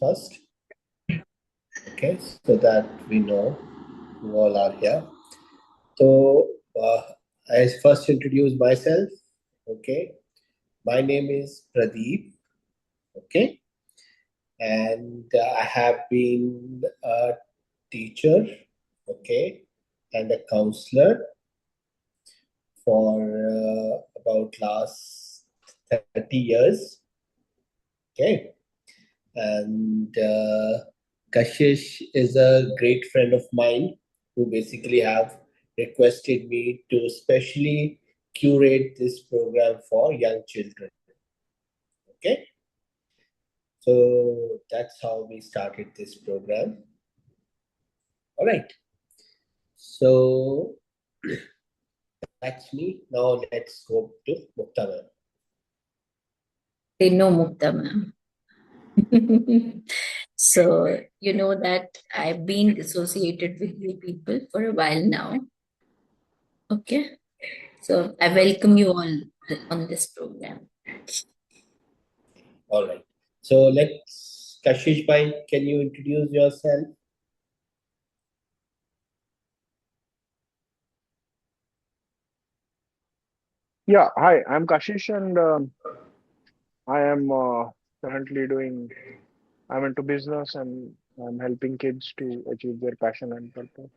first, okay, so that we know who all are here. So, I first introduce myself, okay. My name is Pradeep, okay, and I have been a teacher, okay, and a counselor for about last 30 years, okay. And Kashish is a great friend of mine who basically have requested me to specially curate this program for young children. Okay, so that's how we started this program. All right, so that's me. Now let's go to Mukta ma'am. They know Mukta, ma'am. So, you know that I've been associated with you people for a while now. Okay. So, I welcome you all on this program. All right, so let's Kashish bhai, can you introduce yourself? Yeah, hi, I'm Kashish, and I am currently I'm into business and I'm helping kids to achieve their passion and purpose.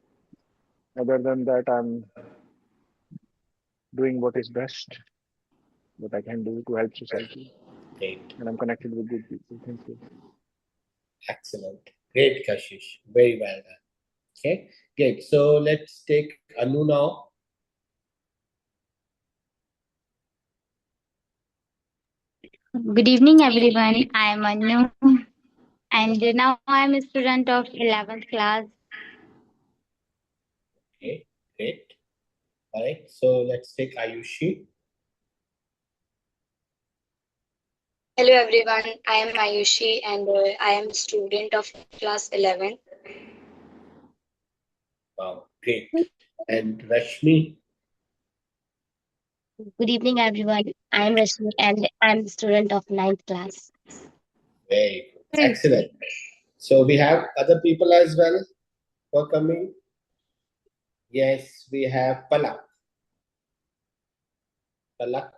Other than that, I'm doing what is best, what I can do to help society, Great. and I'm connected with good people. Thank you. Excellent. Great, Kashish. Very well done. Okay, great. So let's take Anu now. Good evening, everyone. I am Anu, and now I am a student of 11th class. Okay, great. All right. So let's take Ayushi. Hello everyone, I am Ayushi and I am a student of class 11. Wow, great. And Rashmi. Good evening, everyone. I am Rashmi, and I am a student of 9th class. Very good. Excellent. So we have other people as well who are coming. Yes, we have Palak. Palak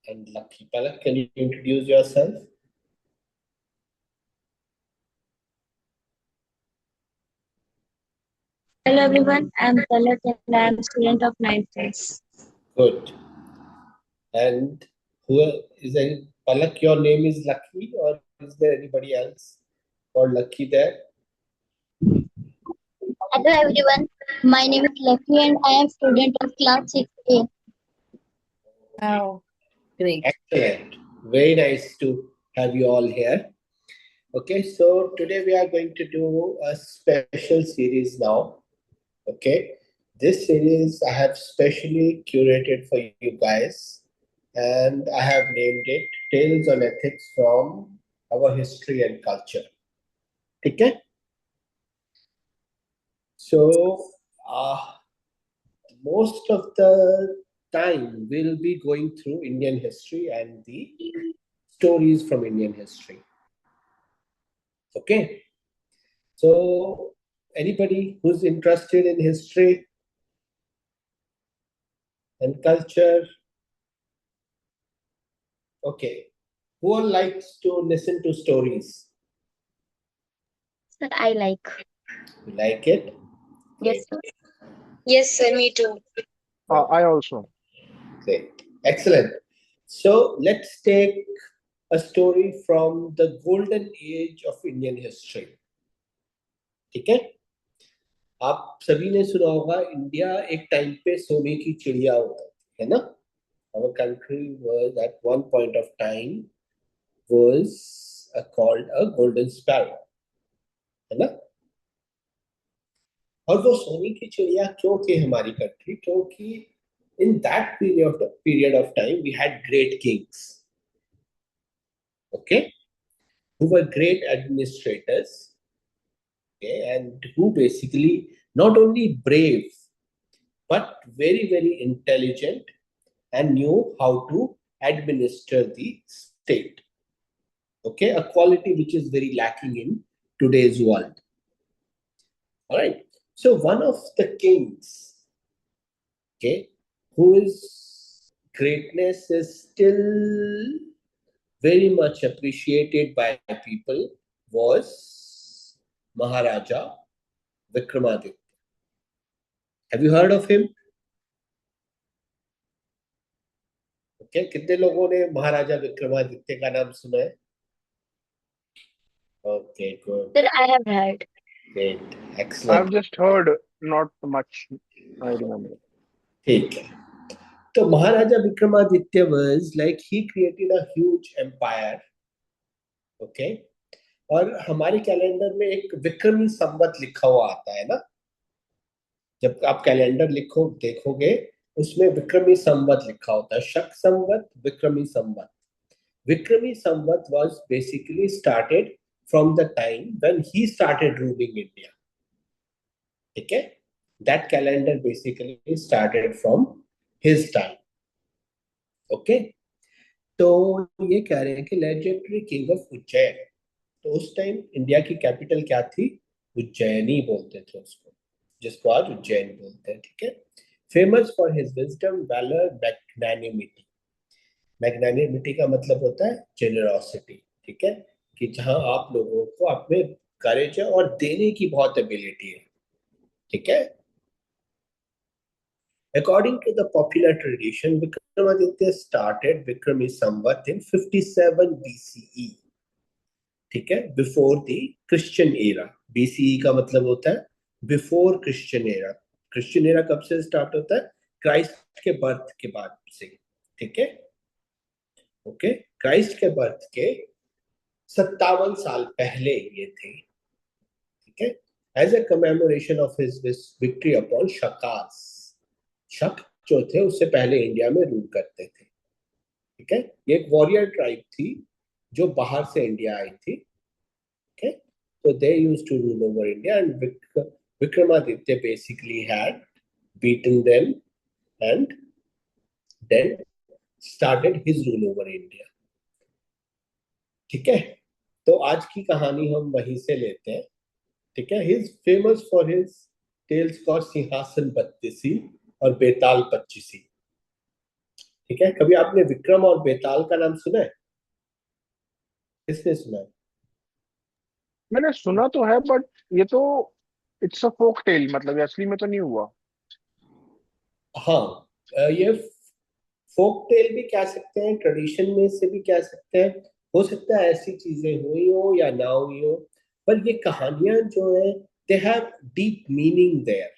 and Lucky. Palak, can you introduce yourself? Hello, everyone. I am Palak, and I am a student of 9th class. Good. And who is there? Palak, your name is Lucky, or is there anybody else called Lucky there? Hello, everyone. My name is Lucky, and I am student of class 6A. Wow. Great. Excellent. Very nice to have you all here. Okay, so today we are going to do a special series now. Okay, this series I have specially curated for you guys, and I have named it Tales on Ethics from Our History and Culture. Okay, so most of the time we'll be going through Indian history and the stories from Indian history. Okay, so anybody who's interested in history and culture, okay, who all likes to listen to stories? Sir, I like. You like it? Yes, sir. Yes, sir, me too. I also. Great. Excellent. So let's take a story from the golden age of Indian history. ठीक है? आप सभी ने सुना होगा India एक time पे सोने की चिड़िया होता है ना? Our country was at one point of time was called a golden sparrow, है ना? और वो सोने की चिड़िया क्यों थी हमारी कंट्री? क्योंकि in that period of time we had great kings, okay, who were great administrators, okay, and who basically not only brave but very very intelligent and knew how to administer the state. Okay, a quality which is very lacking in today's world. All right. So one of the kings, okay, whose greatness is still very much appreciated by people, was Maharaja Vikramaditya. Have you heard of him? Okay, कितने लोगों ने महाराजा विक्रमादित्य का नाम सुना है? Okay, good. Sir, I have heard. Great. I've Excellent. just heard, not much. I remember. ठीक है. तो महाराजा Vikramaditya was like he created a huge empire. Okay. और हमारे कैलेंडर में एक विक्रमी संवत लिखा हुआ आता है ना, जब आप कैलेंडर लिखो देखोगे उसमें विक्रमी संवत लिखा होता है, शक संवत, विक्रमी संवत. विक्रमी संवत was basically started from the time when he started ruling India. ठीक है, that calendar basically started from his time. Okay, तो ये कह रहे हैं कि legendary king of उज्जैन. तो उस टाइम इंडिया की कैपिटल क्या थी? उज्जैनी बोलते थे उसको, जिसको आज उज्जैन बोलते हैं. ठीक है, famous for his wisdom, valour, magnanimity. Magnanimity का मतलब होता है जेनरोसिटी. ठीक है, कि जहां आप लोगों को आप में करेज है और देने की बहुत एबिलिटी है. ठीक है, according to the popular tradition, Vikramaditya started Vikrami Samvat in 57 BCE. ठीक है, before the Christian era. BCE का मतलब होता है before Christian era. Christian era कब से स्टार्ट होता है? क्राइस्ट के बर्थ के बाद से. ठीक है, ओके, क्राइस्ट के बर्थ के 57 साल पहले ये थे. ठीक है, as a commemoration of his victory upon शकास. शक जो थे उससे पहले इंडिया में रूल करते थे. ठीक है, ये एक वॉरियर ट्राइब थी जो बाहर से इंडिया आई थी. Okay, so they used to rule over India, and Vikramaditya basically had beaten them and then started his rule over India. ठीक है, तो आज की कहानी हम वहीं से लेते हैं. ठीक है, he is famous for his tales called सिंहासन बत्तीसी और बेताल पच्चीसी. ठीक है, कभी आपने विक्रम और बेताल का नाम सुना है? किसने सुना है? मैंने सुना तो है, बट ये तो इट्स अ फोक टेल, मतलब ये असली में तो नहीं हुआ. हाँ, ये फोक टेल भी कह सकते हैं, ट्रेडिशन में से भी कह सकते हैं. हो सकता है ऐसी चीजें हुई हो या ना हुई हो, पर ये कहानियां जो है they have deep meaning there.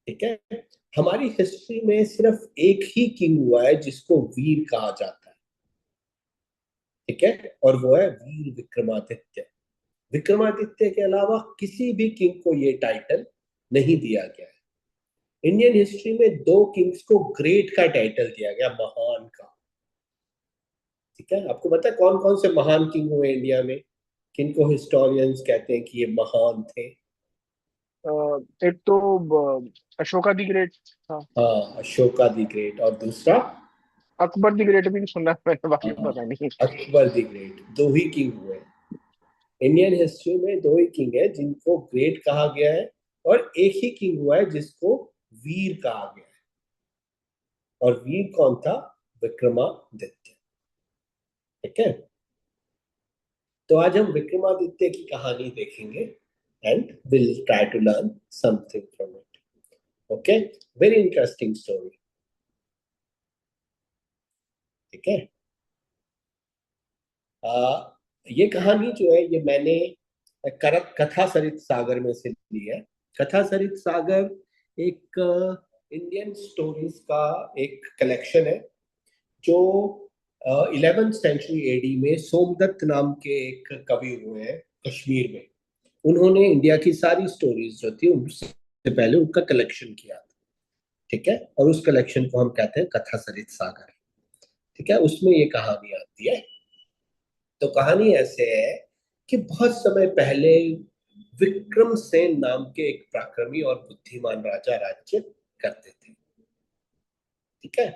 ठीक है, हमारी हिस्ट्री में सिर्फ एक ही किंग हुआ है जिसको वीर कहा जाता है. ठीक है, और वो है वीर विक्रमादित्य. विक्रमादित्य के अलावा किसी भी किंग को ये टाइटल नहीं दिया गया है. इंडियन हिस्ट्री में 2 किंग्स को ग्रेट का टाइटल दिया गया, महान का. ठीक है, आपको पता है कौन कौन से महान किंग हुए इंडिया में, किनको हिस्टोरियंस कहते हैं कि ये महान थे? एक तो अशोका द ग्रेट था. हाँ, अशोका द ग्रेट. और दूसरा अकबर द ग्रेट भी सुना है मैंने, बाकी हाँ, पता नहीं. Akbar the great. 2 he king हुए इंडियन हिस्ट्री में. 2 ही किंग है जिनको ग्रेट कहा गया है, और एक ही किंग हुआ है जिसको वीर कहा गया है. और वीर कौन था? विक्रमादित्य. ठीक है, तो आज हम विक्रमादित्य की कहानी देखेंगे and will try to learn something from it. Okay, very interesting story. ठीक है, ये कहानी जो है ये मैंने कथा सरित सागर में से ली है. कथा सरित सागर एक इंडियन स्टोरीज का एक कलेक्शन है जो 11th सेंचुरी एडी में सोमदत्त नाम के एक कवि हुए हैं कश्मीर में. उन्होंने इंडिया की सारी स्टोरीज जो थी उनसे पहले उनका कलेक्शन किया था. ठीक है, और उस कलेक्शन को हम कहते हैं कथा सरित सागर. ठीक है, उसमें ये कहानी आती है. तो कहानी ऐसे है कि बहुत समय पहले विक्रम सेन नाम के एक पराक्रमी और बुद्धिमान राजा राज्य करते थे. ठीक है,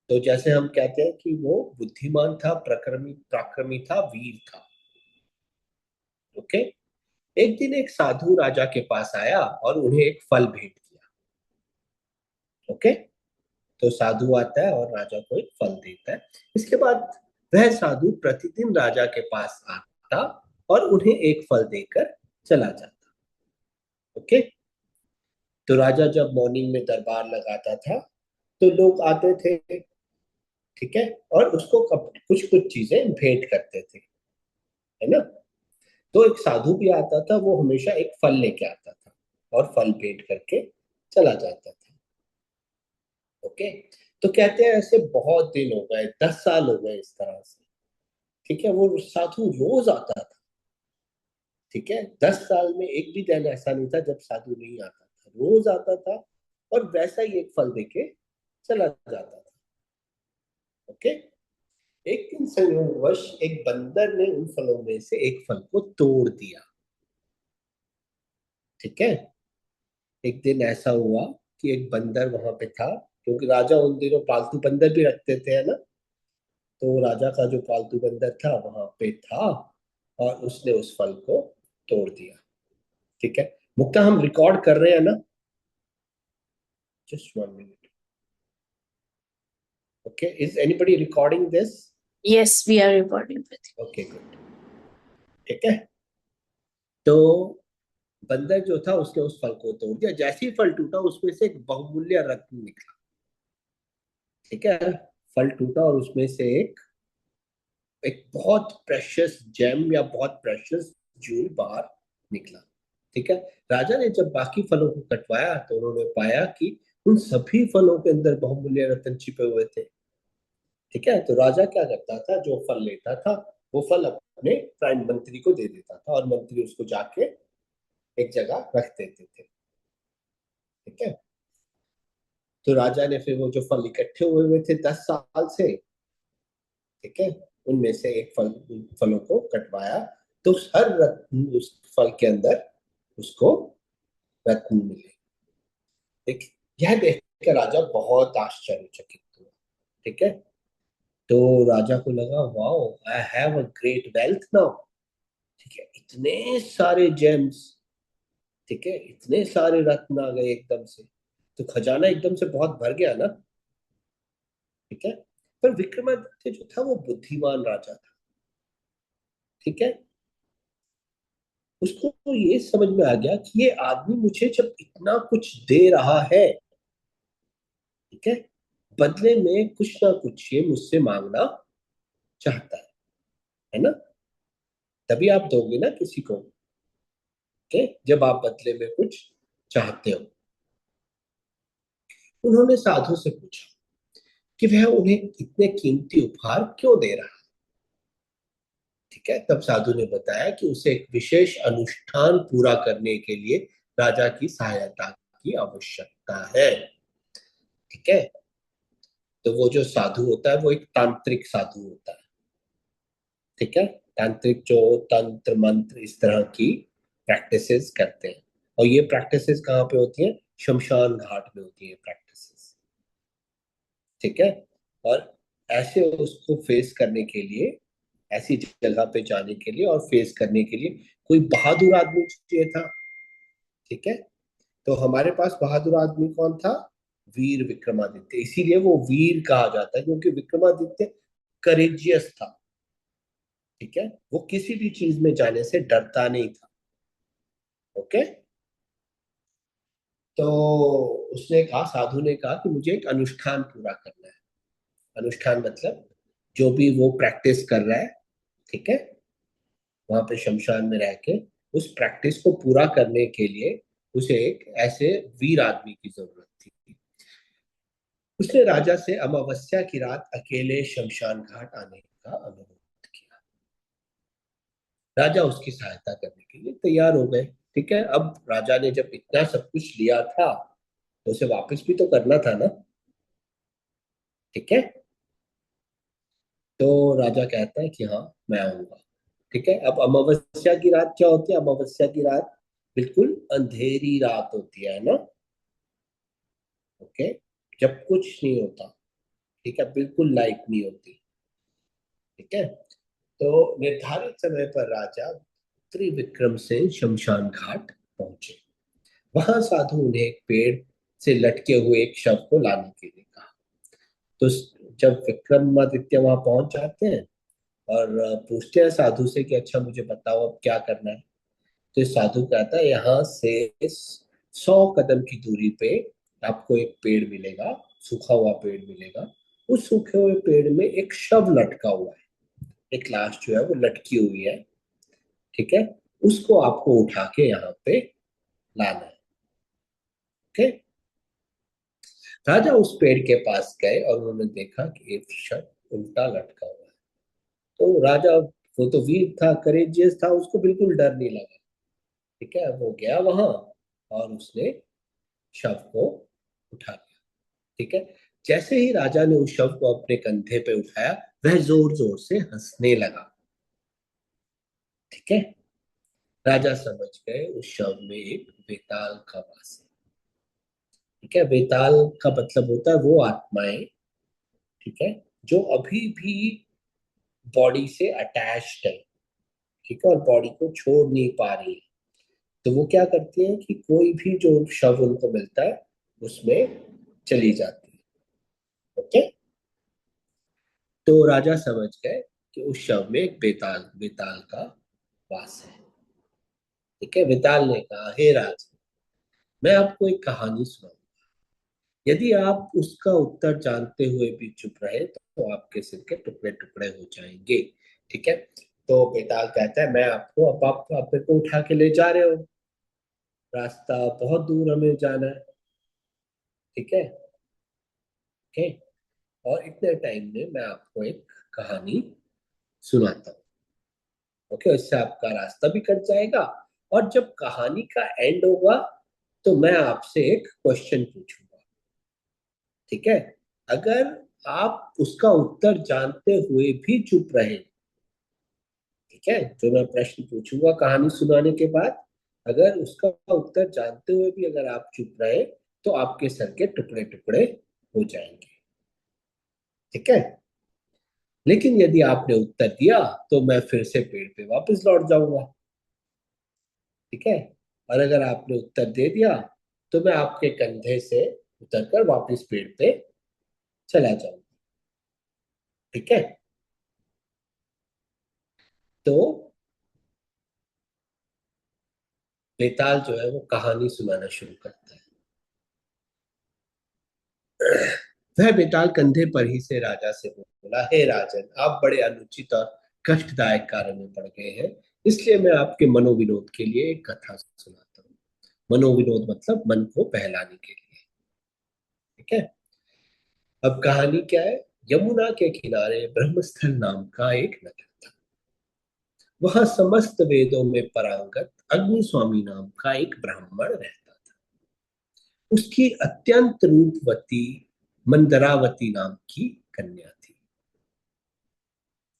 तो जैसे हम कहते हैं कि वो बुद्धिमान था, पराक्रमी था, वीर था। ओके। एक दिन एक साधु राजा के पास आया और उन्हें एक फल भेंट किया। ओके। तो साधु आता है और राजा को एक फल देता है। इसके बाद वह साधु प्रतिदिन राजा के पास आता और उन्हें एक फल देकर चला जाता। ओके। तो राजा जब मॉर्निंग में दरबार लगाता था तो लोग आते थे, ठीक है, और उसको कुछ कुछ चीजें भेंट करते थे, है ना। तो एक साधु भी आता था, वो हमेशा एक फल लेके आता था और फल भेंट करके चला जाता था। ओके। तो कहते हैं ऐसे बहुत दिन हो गए, 10 साल हो गए इस तरह से, ठीक है। वो साधु रोज आता था, ठीक है। 10 साल में एक भी दिन ऐसा नहीं था जब साधु नहीं आता था, रोज आता था और वैसा ही एक फल देके चला जाता था। ओके। एक दिन संयोगवश एक बंदर ने उन फलों में से एक फल को तोड़ दिया, ठीक है। एक दिन ऐसा हुआ कि एक बंदर वहां पे था, क्योंकि राजा उन दिनों पालतू बंदर भी रखते थे, है ना। तो राजा का जो पालतू बंदर था वहां पे था और उसने उस फल को तोड़ दिया, ठीक है। मुक्ता, हम रिकॉर्ड कर रहे हैं ना? Just 1 minute. Okay, is anybody recording this? Yes, we are recording with you. Okay, good, ठीक है। तो बंदर जो था उसने उस फल को तोड़ दिया। जैसे ही फल टूटा उसमें से एक बहुमूल्य रत्न निकला, ठीक है। फल टूटा और उसमें से एक एक बहुत प्रेशियस जेम या बहुत प्रेशियस जूल बाहर निकला, ठीक है। राजा ने जब बाकी फलों को कटवाया तो उन्होंने पाया कि उन सभी फलों के अंदर बहुमूल्य रत्न छिपे हुए थे, ठीक है। तो राजा क्या करता था, जो फल लेता था वो फल अपने प्राइम मंत्री को दे देता था और मंत्री उसको जाके एक जगह रख देते थे, ठीक है। तो राजा ने फिर वो जो फल इकट्ठे हुए हुए थे 10 साल से, ठीक है, उनमें से एक फलों को कटवाया तो हर रत्न उस फल के अंदर उसको रत्न मिले, ठीक। यह देखकर राजा बहुत आश्चर्यचकित हुआ, ठीक है। तो राजा को लगा, wow, I have a great wealth now, ठीक है। इतने सारे जेम्स, ठीक है, इतने सारे रत्न आ गए एकदम से, तो खजाना एकदम से बहुत भर गया ना, ठीक है। पर विक्रमादित्य जो था वो बुद्धिमान राजा था, ठीक है। उसको तो ये समझ में आ गया कि ये आदमी मुझे जब इतना कुछ दे रहा है, ठीक है, बदले में कुछ ना कुछ ये मुझसे मांगना चाहता है ना। तभी आप दोगे ना किसी को, ठीक है, जब आप बदले में कुछ चाहते हो। उन्होंने साधु से पूछा कि वह उन्हें इतने कीमती उपहार क्यों दे रहा है, ठीक है। तब साधु ने बताया कि उसे एक विशेष अनुष्ठान पूरा करने के लिए राजा की सहायता की आवश्यकता है, ठीक है। तो वो जो साधु होता है वो एक तांत्रिक साधु होता है, ठीक है। तांत्रिक जो तंत्र मंत्र इस तरह की प्रैक्टिसेस करते हैं, और ये प्रैक्टिसेस कहाँ पे होती हैं? शमशान घाट में होती है प्रैक्टिसेस, ठीक है। और ऐसे उसको फेस करने के लिए, ऐसी जगह पे जाने के लिए और फेस करने के लिए कोई बहादुर आदमी चाहिए था, ठीक है। तो हमारे पास बहादुर आदमी कौन था? वीर विक्रमादित्य। इसीलिए वो वीर कहा जाता है क्योंकि विक्रमादित्य करेजियस था, ठीक है। वो किसी भी चीज में जाने से डरता नहीं था, ओके। तो उसने कहा, साधु ने कहा कि मुझे एक अनुष्ठान पूरा करना है। अनुष्ठान मतलब जो भी वो प्रैक्टिस कर रहा है, ठीक है, वहां पे शमशान में रह के उस प्रैक्टिस को पूरा करने के लिए उसे एक ऐसे वीर आदमी की जरूरत थी। उसने राजा से अमावस्या की रात अकेले शमशान घाट आने का अनुरोध किया। राजा उसकी सहायता करने के लिए तैयार हो गए, ठीक है। अब राजा ने जब इतना सब कुछ लिया था तो उसे वापस भी तो करना था ना, ठीक है। तो राजा कहता है कि हाँ, मैं आऊंगा, ठीक है। अब अमावस्या की रात क्या होती है? अमावस्या की रात बिल्कुल अंधेरी रात होती है ना, ओके, जब कुछ नहीं होता, ठीक है, बिल्कुल लाइट नहीं होती। ठीक है, तो निर्धारित समय पर राजा त्रिविक्रम से शमशान घाट पहुंचे। वहां साधु उन्हें एक पेड़ से लटके हुए एक शव को लाने के लिए कहा। तो जब विक्रमादित्य वहां पहुंच जाते हैं और पूछते हैं साधु से कि अच्छा मुझे बताओ अब क्या करना है, तो साधु कहता है यहाँ से 100 कदम की दूरी पे आपको एक पेड़ मिलेगा, सूखा हुआ पेड़ मिलेगा। उस सूखे हुए पेड़ में एक शव लटका हुआ है, एक लाश जो है वो लटकी हुई है। ठीक है, उसको आपको उठा के यहाँ पे लाना है। ओके, राजा उस पेड़ के पास गए और उन्होंने देखा कि एक शव उल्टा लटका हुआ है। तो राजा, वो तो वीर था, करेजियस था, उसको बिल्कुल डर नहीं लगा। ठीक है, वो गया वहां और उसने शव को उठा लिया। ठीक है, जैसे ही राजा ने उस शव को अपने कंधे पे उठाया, वह जोर जोर से हंसने लगा। ठीक है, राजा समझ गए उस शव में एक बेताल का वास है। ठीक है, बेताल का मतलब होता है वो आत्माएं, ठीक है, जो अभी भी बॉडी से अटैच्ड है। ठीक है, और बॉडी को छोड़ नहीं पा रही है। तो वो क्या करती है कि कोई भी जो शव उनको मिलता है उसमें चली जाती है। ओके, तो राजा समझ गए कि उस शव में एक बेताल बेताल का वास है। ठीक है, बेताल ने कहा, हे राज, मैं आपको एक कहानी सुनाऊंगा। यदि आप उसका उत्तर जानते हुए भी चुप रहे तो आपके सिर के टुकड़े टुकड़े हो जाएंगे। ठीक है, तो बेताल कहता है मैं आपको, अब आप मेरे को उठा के ले जा रहे हो, रास्ता बहुत दूर हमें जाना है। ठीक है, ओके, और इतने टाइम में मैं आपको एक कहानी सुनाता हूँ। ओके, इससे आपका रास्ता भी कट जाएगा, और जब कहानी का एंड होगा तो मैं आपसे एक क्वेश्चन पूछूंगा। ठीक है, अगर आप उसका उत्तर जानते हुए भी चुप रहे, ठीक है, जो मैं प्रश्न पूछूंगा कहानी सुनाने के बाद, अगर उसका उत्तर जानते हुए भी अगर आप चुप रहे तो आपके सर के टुकड़े टुकड़े हो जाएंगे। ठीक है, लेकिन यदि आपने उत्तर दिया तो मैं फिर से पेड़ पे वापस लौट जाऊंगा। ठीक है, और अगर आपने उत्तर दे दिया तो मैं आपके कंधे से उतरकर वापस पेड़ पे चला जाऊंगा। ठीक है, तो बेताल जो है वो कहानी सुनाना शुरू करता है। वह बेताल कंधे पर ही से राजा से बोला, हे राजन, आप बड़े अनुचित और कष्टदायक कार्य में पड़ गए हैं, इसलिए मैं आपके मनोविनोद के लिए एक कथा सुनाता हूँ। मनोविनोद मतलब मन को बहलाने के लिए। ठीक है, अब कहानी क्या है। यमुना के किनारे ब्रह्मस्थल नाम का एक नगर था। वहां समस्त वेदों में पारंगत अग्नि स्वामी नाम का एक ब्राह्मण रहता था। उसकी अत्यंत रूपवती मंदरावती नाम की कन्या थी।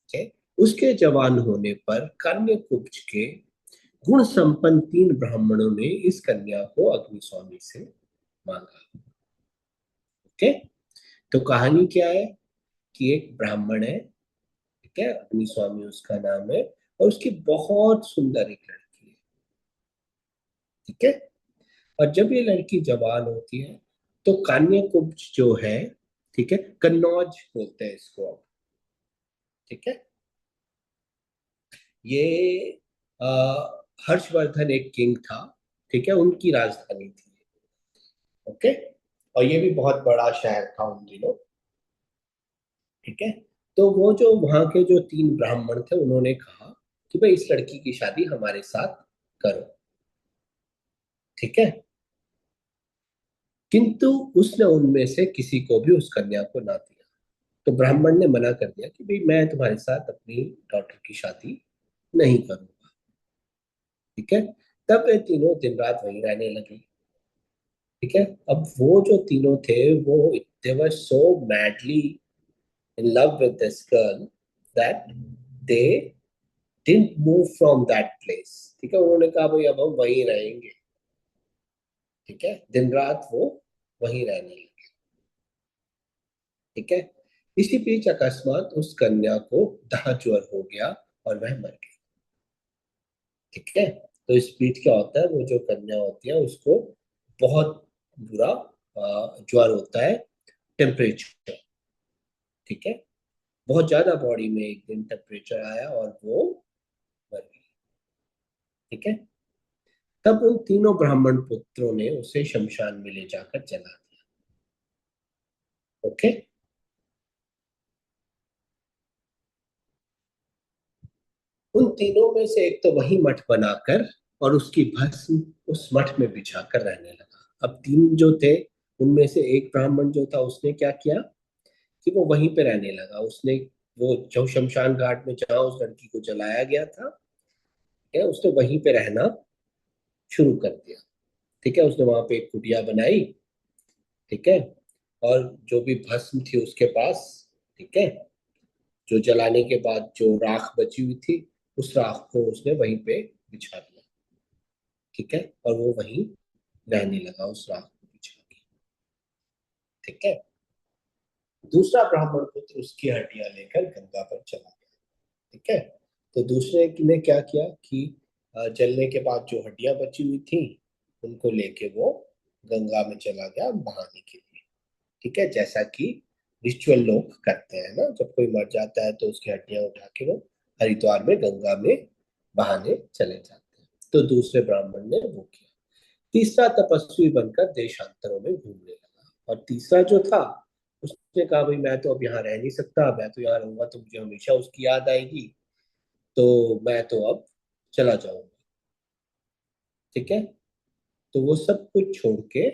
ठीक है? उसके जवान होने पर कान्यकुब्ज के गुण संपन्न 3 ब्राह्मणों ने इस कन्या को अग्नि स्वामी से मांगा। ओके, तो कहानी क्या है कि एक ब्राह्मण है, ठीक है, अग्नि स्वामी उसका नाम है, और उसकी बहुत सुंदर एक लड़की है। ठीक है, और जब ये लड़की जवान होती है तो कान्यकुब्ज जो है, ठीक है, कन्नौज बोलते हैं इसको अब। ठीक है, ये हर्षवर्धन एक किंग था। ठीक है, उनकी राजधानी थी। ओके, और ये भी बहुत बड़ा शहर था उन दिनों। ठीक है, तो वो जो वहां के जो 3 ब्राह्मण थे उन्होंने कहा कि भाई इस लड़की की शादी हमारे साथ करो। ठीक है, किंतु उसने उनमें से किसी को भी उस कन्या को ना दिया। तो ब्राह्मण ने मना कर दिया कि भाई मैं तुम्हारे साथ अपनी डॉटर की शादी नहीं करूंगा। ठीक है, तब ये तीनों दिन रात वहीं रहने लगे। ठीक है, अब वो जो तीनों थे वो they were so madly in love with this girl that they didn't move from that place. ठीक है, उन्होंने कहा भाई अब हम वहीं रहेंगे। ठीक है, दिन रात वो वहीं रहने लगे। ठीक है, इसी बीच अकस्मात उस कन्या को दाह ज्वर हो गया और वह मर गई। ठीक है, तो इस बीच क्या होता है, वो जो कन्या होती है उसको बहुत बुरा ज्वर होता है, टेम्परेचर। ठीक है, बहुत ज्यादा बॉडी में एक दिन टेम्परेचर आया और वो मर गई। ठीक है, तब उन तीनों ब्राह्मण पुत्रों ने उसे शमशान में ले जाकर जला दिया। ओके, उन तीनों में से एक तो वही मठ बनाकर और उसकी भस्म उस मठ में बिछाकर रहने लगा। अब तीन जो थे उनमें से एक ब्राह्मण जो था उसने क्या किया कि वो वहीं पे रहने लगा। उसने वो जो शमशान घाट में जहाँ उस लड़की को जलाया गया था, क्या उसने वहीं पे रहना शुरू कर दिया। ठीक है, उसने वहां पे एक कुटिया बनाई। ठीक है, और जो भी भस्म थी उसके पास, ठीक है, जो जलाने के बाद जो राख बची हुई थी उस राख को उसने वहीं पे बिछा दिया। ठीक है, और वो वहीं रहने लगा उस राख को बिछा के। ठीक है, दूसरा ब्राह्मण पुत्र उसकी हड्डियां लेकर गंगा पर चला गया। ठीक है, तो दूसरे ने क्या किया कि जलने के बाद जो हड्डियां बची हुई थी उनको लेके वो गंगा में चला गया बहाने के लिए। ठीक है, जैसा कि रिचुअल लोग करते हैं ना, जब कोई मर जाता है तो उसकी हड्डियां उठा के वो हरिद्वार में गंगा में बहाने चले जाते हैं। तो दूसरे ब्राह्मण ने वो किया। तीसरा तपस्वी बनकर देशांतरों में घूमने लगा, और तीसरा जो था उसने कहा भाई मैं तो अब यहाँ रह नहीं सकता, मैं तो यहाँ रहूंगा तो मुझे हमेशा उसकी याद आएगी, तो मैं तो अब चला जाऊंगा। ठीक है, तो वो सब कुछ छोड़ के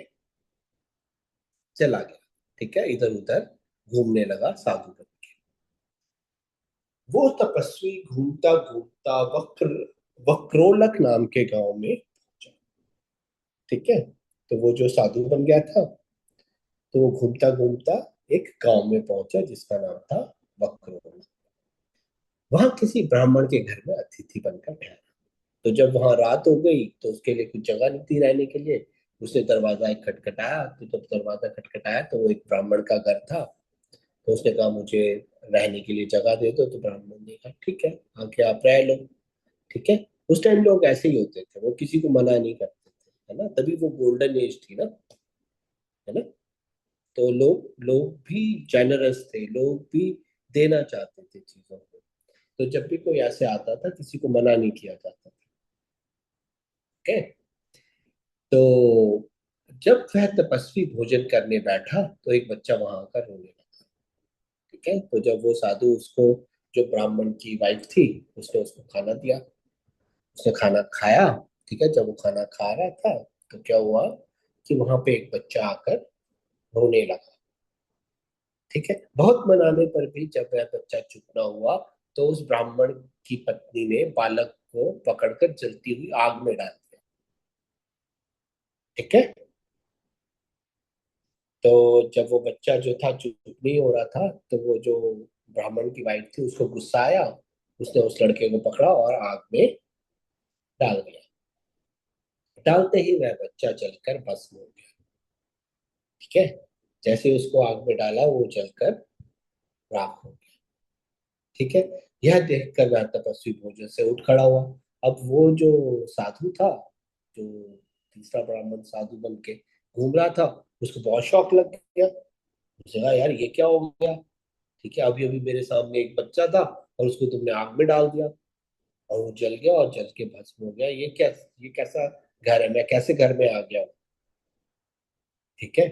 चला गया। ठीक है, इधर उधर घूमने लगा साधु बन के। वो तपस्वी घूमता घूमता वक्रोलक नाम के गांव में पहुंचा। ठीक है, तो वो जो साधु बन गया था तो वो घूमता घूमता एक गांव में पहुंचा जिसका नाम था वक्रोलक। वहां किसी ब्राह्मण के घर में अतिथि बनकर ठहरा। तो जब वहां रात हो गई तो उसके लिए कुछ जगह नहीं थी रहने के लिए। उसने दरवाजा एक खटखटाया, तो जब दरवाजा खटखटाया तो वो एक ब्राह्मण का घर था। तो उसने कहा मुझे रहने के लिए जगह दे दो। तो ब्राह्मण ने कहा ठीक है, आके आप रह लो। ठीक है, उस टाइम लोग ऐसे ही होते थे, वो किसी को मना नहीं करते थे, है ना, तभी वो गोल्डन एज थी ना, है ना। तो लोग लोग भी जेनरस थे, लोग भी देना चाहते थे चीजों को। तो जब भी कोई ऐसे आता था किसी को मना नहीं किया जाता था। ओके, तो जब वह तपस्वी भोजन करने बैठा तो एक बच्चा वहां आकर रोने लगा। ठीक है, तो जब वो साधु उसको, जो ब्राह्मण की वाइफ थी, उसने उसको खाना दिया, उसने खाना खाया। ठीक है, जब वो खाना खा रहा था तो क्या हुआ कि वहां पे एक बच्चा आकर रोने लगा। ठीक है, बहुत मनाने पर भी जब वह बच्चा चुप ना हुआ तो उस ब्राह्मण की पत्नी ने बालक को पकड़कर जलती हुई आग में डाल दिया। ठीक है, तो जब वो बच्चा जो था चुप नहीं हो रहा था तो वो जो ब्राह्मण की वाइफ थी उसको गुस्सा आया। उसने उस लड़के को पकड़ा और आग में डाल दिया। डालते ही वह बच्चा जलकर भस्म हो गया। ठीक है, जैसे ही उसको आग में डाला वो जलकर राख हो गया। ठीक है, यह देखकर वह तपस्वी भोजन से उठ खड़ा हुआ। अब वो जो साधु था, जो तीसरा ब्राह्मण साधु बन के घूम रहा था, उसको बहुत शौक लग गया। उसने कहा यार ये क्या हो गया। ठीक है, अभी अभी मेरे सामने एक बच्चा था और उसको तुमने आग में डाल दिया और वो जल गया और जल के भस्म हो गया। ये कैसा घर है, मैं कैसे घर में आ गया हूँ। ठीक है,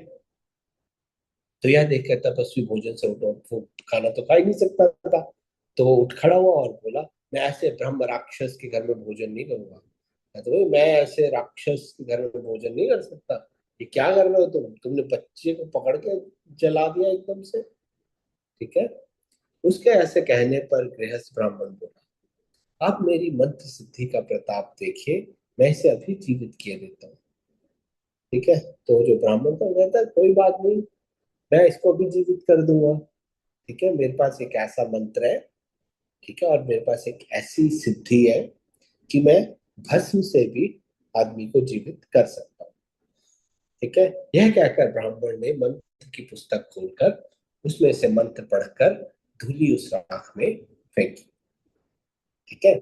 तो यह देखकर तपस्वी भोजन से उठा, वो खाना तो खा ही नहीं सकता था। तो वो उठ खड़ा हुआ और बोला मैं ऐसे ब्रह्म राक्षस के घर में भोजन नहीं करूंगा। तो मैं ऐसे राक्षस के घर में भोजन नहीं कर सकता। ये क्या कर रहे हो तुमने बच्चे को पकड़ के जला दिया एकदम से। ठीक है, उसके ऐसे कहने पर गृहस्थ ब्राह्मण बोला आप मेरी मंत्र सिद्धि का प्रताप देखिए, मैं इसे अभी जीवित किए देता हूँ। ठीक है, तो जो ब्राह्मण था वो कहता है कोई बात नहीं, मैं इसको भी जीवित कर दूंगा। ठीक है, मेरे पास एक ऐसा मंत्र है। ठीक है, और मेरे पास एक ऐसी सिद्धि है कि मैं भस्म से भी आदमी को जीवित कर सकता हूँ। ठीक है, यह कहकर ब्राह्मण ने मंत्र की पुस्तक खोलकर उसमें से मंत्र पढ़कर धूली उस राख में फेंकी। ठीक है,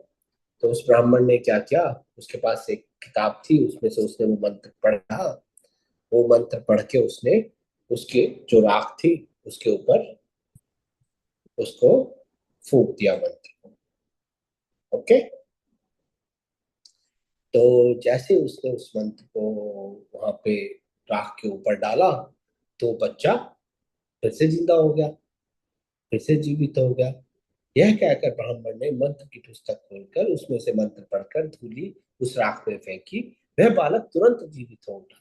तो उस ब्राह्मण ने क्या किया, उसके पास एक किताब थी, उसमें से उसने वो मंत्र पढ़ा। वो मंत्र पढ़ के उसने उसके जो राख थी उसके ऊपर उसको फूंक दिया मंत्र को। ओके, तो जैसे उसने उस मंत्र को वहां पे राख के ऊपर डाला तो बच्चा फिर से जिंदा हो गया, फिर से जीवित हो गया। यह कहकर ब्राह्मण ने मंत्र की पुस्तक खोलकर उसमें से मंत्र पढ़कर धूली उस राख में फेंकी। वह बालक तुरंत जीवित हो उठा।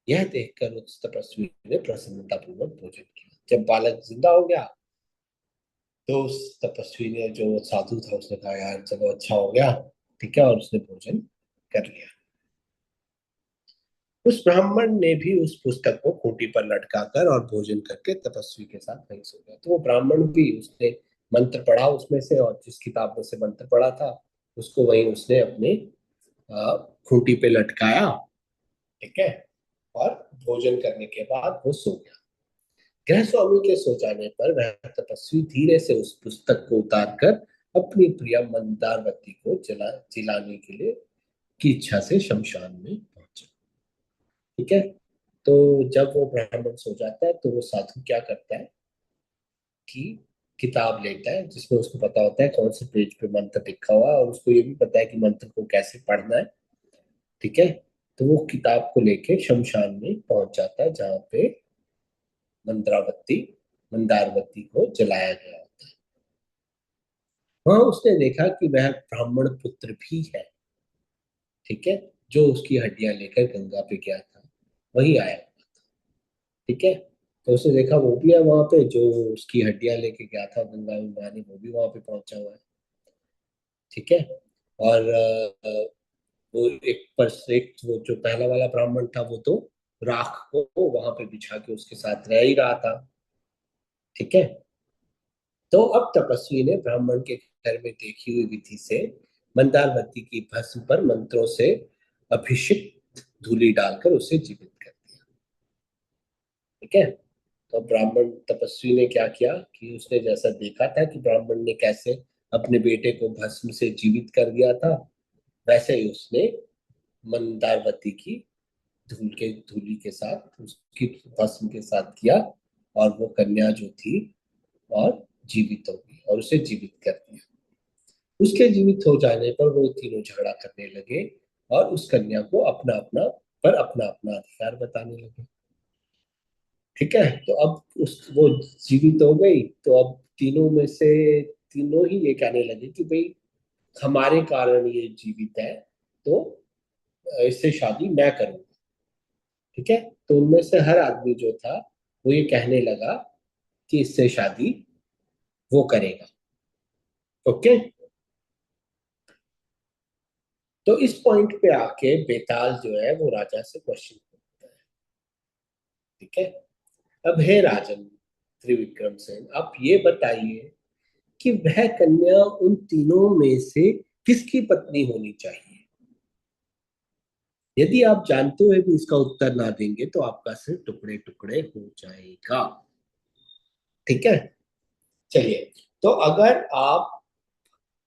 यह देखकर उस तपस्वी ने प्रसन्नतापूर्वक भोजन किया। जब बालक जिंदा हो गया तो उस तपस्वी ने, जो साधु था, उसने कहा यार चलो अच्छा हो गया, ठीक है, और उसने भोजन कर लिया। उस ब्राह्मण ने भी उस पुस्तक को खूंटी पर लटकाकर और भोजन करके तपस्वी के साथ वहीं सो गया। तो वो ब्राह्मण भी, उसने मंत्र पढ़ा उसमें से, और जिस किताब में से मंत्र पढ़ा था उसको वहीं उसने अपने खूंटी पे लटकाया। ठीक है, और भोजन करने के बाद वो सो गया। गृह स्वामी के सो जाने पर वह तपस्वी धीरे से उस पुस्तक को उतारकर अपनी प्रिय मंदारवती को जिलाने के लिए की इच्छा से शमशान में पहुंचा। ठीक है, तो जब वो ब्राह्मण सो जाता है तो वो साधु क्या करता है कि किताब लेता है जिसमें उसको पता होता है कौन से पेज पे मंत्र लिखा हुआ है, और उसको ये भी पता है कि मंत्र को कैसे पढ़ना है। ठीक है, तो वो किताब को लेके शमशान में पहुंच जाता है जहाँ पे मंदारवती मंदारवती को जलाया गया होता है। वहां उसने देखा कि वह ब्राह्मण पुत्र भी है। ठीक है, जो उसकी हड्डियां लेकर गंगा पे गया था वही आया हुआ था। ठीक है, तो उसने देखा वो भी है वहां पे, जो उसकी हड्डियां लेके गया था गंगा में बहाने, वो भी वहां पे पहुंचा हुआ है। ठीक है, और वो एक वो जो पहला वाला ब्राह्मण था वो तो राख को वहां पे बिछा के उसके साथ रह ही रहा था। ठीक है, तो अब तपस्वी ने ब्राह्मण के घर में देखी हुई विधि से मंदारवती की भस्म पर मंत्रों से अभिषिक्त धूलि डालकर उसे जीवित कर दिया। ठीक है, तो ब्राह्मण तपस्वी ने क्या किया कि उसने जैसा देखा था कि ब्राह्मण ने कैसे अपने बेटे को भस्म से जीवित कर दिया था, वैसे ही उसने मंदारवती की धूली के साथ, उसकी भस्म के साथ किया, और वो कन्या जो थी और जीवित हो गई और उसे जीवित कर दिया। उसके जीवित हो जाने पर वो तीनों झगड़ा करने लगे और उस कन्या को अपना अपना अधिकार बताने लगे। ठीक है, तो अब वो जीवित हो गई, तो अब तीनों में से तीनों ही ये कहने लगे कि भाई हमारे कारण ये जीवित है, तो इससे शादी मैं करूंगा। ठीक है, तो उनमें से हर आदमी जो था वो ये कहने लगा कि इससे शादी वो करेगा। ओके, तो इस पॉइंट पे आके बेताल जो है वो राजा से क्वेश्चन करता है। ठीक है, अब हे राजन त्रिविक्रम सेन, आप ये बताइए कि वह कन्या उन तीनों में से किसकी पत्नी होनी चाहिए? यदि आप जानते हुए भी इसका उत्तर ना देंगे तो आपका सिर टुकड़े टुकड़े हो जाएगा। ठीक है, चलिए, तो अगर आप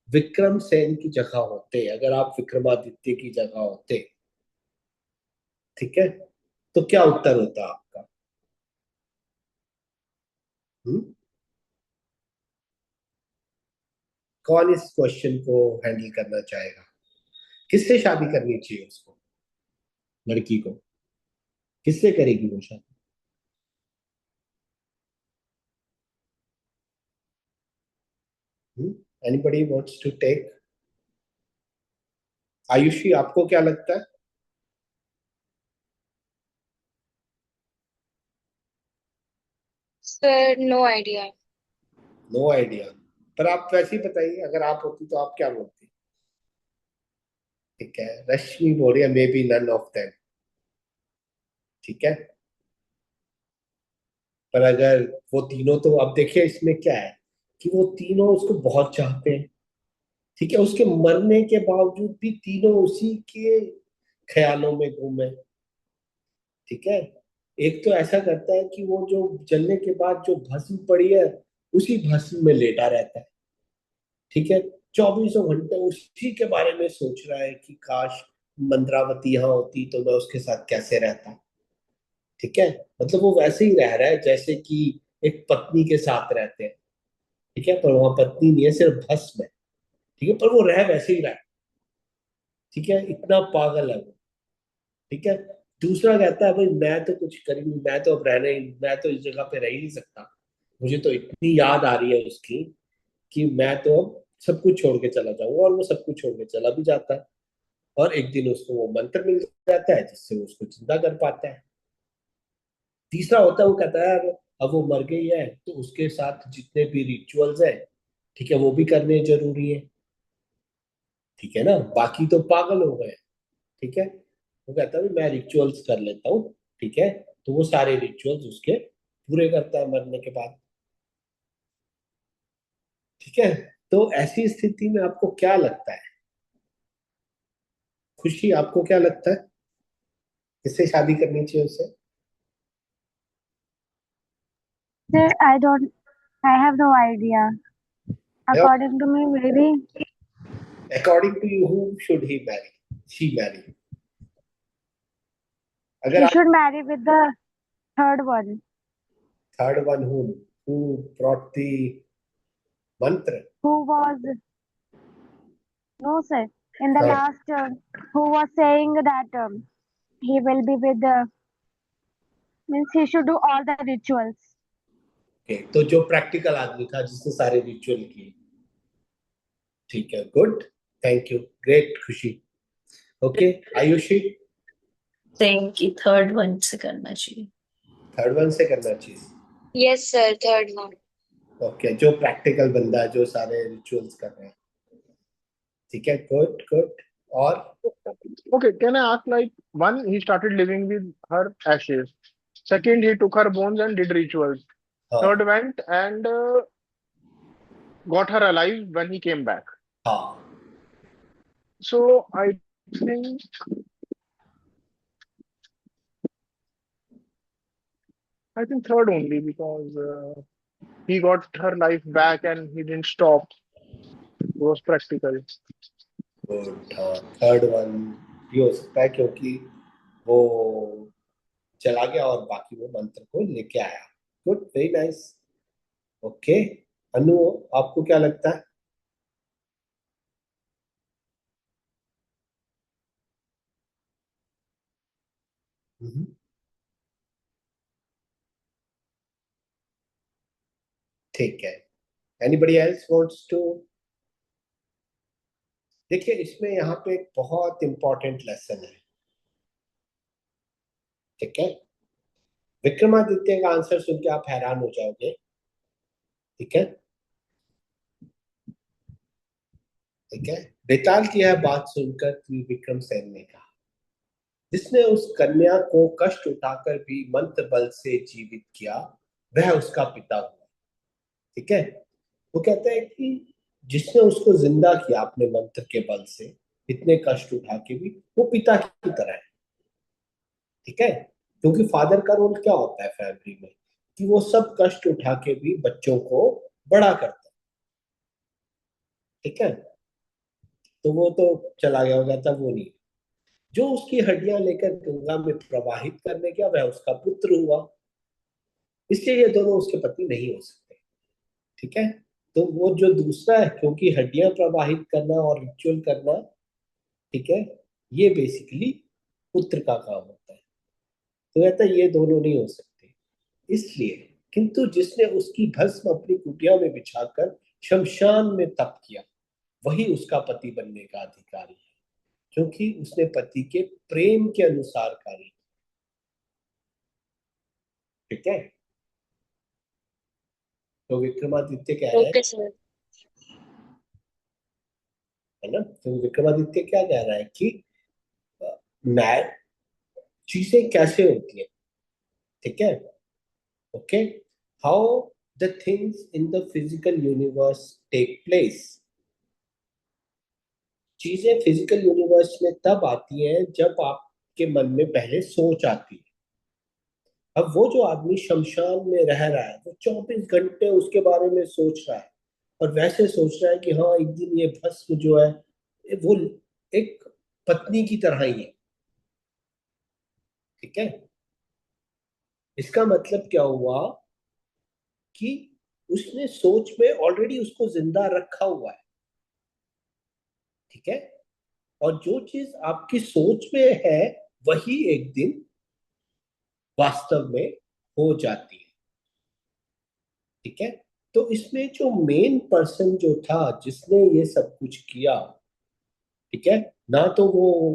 विक्रम सेन की जगह होते, अगर आप विक्रमादित्य की जगह होते, ठीक है, तो क्या उत्तर होता आपका? हम्म, कौन इस क्वेश्चन को हैंडल करना चाहेगा? किससे शादी करनी चाहिए उसको, लड़की को? किससे करेगी वो शादी? Anybody wants to take? Ayushi, आपको क्या लगता है? Sir no idea. No idea, पर आप वैसे ही बताइए, अगर आप होती तो आप क्या बोलती? ठीक है, रश्मि बोल रही है maybe none of them. ठीक है, पर अगर वो तीनों, तो अब देखिए इसमें क्या है कि वो तीनों उसको बहुत चाहते हैं। ठीक है, उसके मरने के बावजूद भी तीनों उसी के ख्यालों में घूमे। ठीक है, एक तो ऐसा करता है कि वो जो जलने के बाद जो भस्म पड़ी है उसी भस्म में लेटा रहता है। ठीक है, 24 घंटे उसी के बारे में सोच रहा है कि काश मंद्रावती यहाँ होती तो मैं उसके साथ कैसे रहता। ठीक है, मतलब वो वैसे ही रह रहा है जैसे कि एक पत्नी के साथ रहते हैं। ठीक है, पर वहां पत्नी नहीं है, सिर्फ भस्म है। ठीक है, पर वो रह वैसे ही रहा है। ठीक है, इतना पागल है वो। ठीक है, दूसरा कहता है भाई मैं तो कुछ कर ही नहीं, मैं तो अब रहना ही, मैं तो इस जगह पे रह ही नहीं सकता, मुझे तो इतनी याद आ रही है उसकी कि मैं तो अब सब कुछ छोड़ के चला जाऊंगा। और वो सब कुछ छोड़ के चला भी जाता है। और एक दिन उसको वो मंत्र मिल जाता है जिससे वो उसको जिंदा कर पाता है। तीसरा होता है, वो कहता है अब वो मर गई है तो उसके साथ जितने भी रिचुअल्स हैं, ठीक है, वो भी करने जरूरी है। ठीक है ना, बाकी तो पागल हो गए। ठीक है, वो कहता है मैं रिचुअल्स कर लेता हूँ। ठीक है, तो वो सारे रिचुअल्स उसके पूरे करता है मरने के बाद। ठीक है, तो ऐसी स्थिति में आपको क्या लगता है? खुशी, आपको क्या लगता है किससे शादी करनी चाहिए उसे? Sir, I have no idea. According to me, maybe according to you, whom should he marry, she marry? अगर she आप should marry with the third one, third one, who brought the मंत्र? who was, no sir, in the हाँ, last, who was saying that he will be with the, means he should do all the rituals. Okay, तो जो practical आदमी था जिसने सारे ritual किए। ठीक है, गुड, थैंक यू, ग्रेट खुशी। ओके, आयुषी? सेम कि थर्ड वन से करना चाहिए। थर्ड वन से करना चाहिए। Yes, sir. Third one. Okay, जो प्रैक्टिकल बंदा है, जो सारे रिचुअल्स कर रहे हैं। ठीक है, गुड गुड। और Okay, can I ask, like, one, he started living with her ashes. Second, he took her bones and did rituals. हाँ Third, went and got her alive when he came back. हाँ, So think I think third only, because he got her life back and he didn't stop. It was practical. Good. हाँ, third one भी हो सकता है क्योंकि वो चला गया और बाकी वो मंत्र को लेके आया। Good, very nice. ओके, अनु, आपको क्या लगता है? हम्म, ठीक है, एनीबडी एल्स वांट्स टू? देखिए, इसमें यहाँ पे एक बहुत इंपॉर्टेंट लेसन है। ठीक है, विक्रमादित्य का आंसर सुन के आप हैरान हो जाओगे। ठीक है, ठीक है, बेताल की यह बात सुनकर त्रिविक्रम सेन ने कहा, जिसने उस कन्या को कष्ट उठाकर भी मंत्र बल से जीवित किया वह उसका पिता हुआ। ठीक है, वो कहता है कि जिसने उसको जिंदा किया अपने मंत्र के बल से, इतने कष्ट उठा के भी, वो पिता की तरह है। ठीक है, क्योंकि फादर का रोल क्या होता है फैमिली में, कि वो सब कष्ट उठा के भी बच्चों को बड़ा करता है। ठीक है, तो वो तो चला गया होगा, तब वो नहीं। जो उसकी हड्डियां लेकर गंगा में प्रवाहित करने गया वह उसका पुत्र हुआ। इसलिए ये दोनों उसके पति नहीं हो सकते। ठीक है, तो वो जो दूसरा है, क्योंकि हड्डियां प्रवाहित करना और रिचुअल करना, ठीक है, ये बेसिकली पुत्र का काम होता है। तो कहता है ये दोनों नहीं हो सकते। इसलिए, किंतु जिसने उसकी भस्म अपनी कुटिया में बिछाकर शमशान में तप किया वही उसका पति बनने का अधिकारी है, क्योंकि उसने पति के प्रेम के अनुसार कार्य। ठीक है, तो विक्रमादित्य कह रहा है Okay, sir. है ना, तो विक्रमादित्य क्या कह रहा है कि मैर चीजें कैसे होती है। ठीक है, okay, how the things in the physical universe take place. चीजें फिजिकल यूनिवर्स में तब आती हैं जब आपके मन में पहले सोच आती है। अब वो जो आदमी शमशान में रह रहा है, वो 24 घंटे उसके बारे में सोच रहा है, और वैसे सोच रहा है कि हाँ एक दिन ये भस्म जो है वो एक पत्नी की तरह ही है। ठीक है, इसका मतलब क्या हुआ कि उसने सोच में ऑलरेडी उसको जिंदा रखा हुआ है। ठीक है, और जो चीज आपकी सोच में है वही एक दिन वास्तव में हो जाती है। ठीक है, तो इसमें जो मेन पर्सन जो था जिसने ये सब कुछ किया, ठीक है, ना तो वो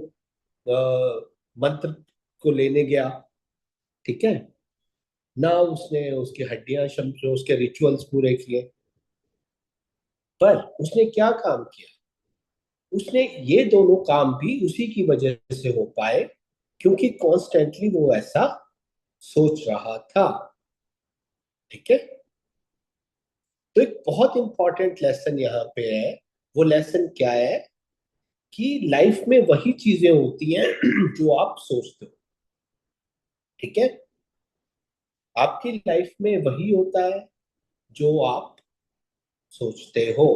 मंत्र को लेने गया, ठीक है, ना उसने उसकी हड्डियां जो उसके रिचुअल्स पूरे किए, पर उसने क्या काम किया, उसने ये दोनों काम भी उसी की वजह से हो पाए क्योंकि कॉन्स्टेंटली वो ऐसा सोच रहा था। ठीक है, तो एक बहुत इंपॉर्टेंट लेसन यहाँ पे है। वो लेसन क्या है कि लाइफ में वही चीजें होती हैं जो आप सोचते हो। ठीक है, आपकी लाइफ में वही होता है जो आप सोचते हो।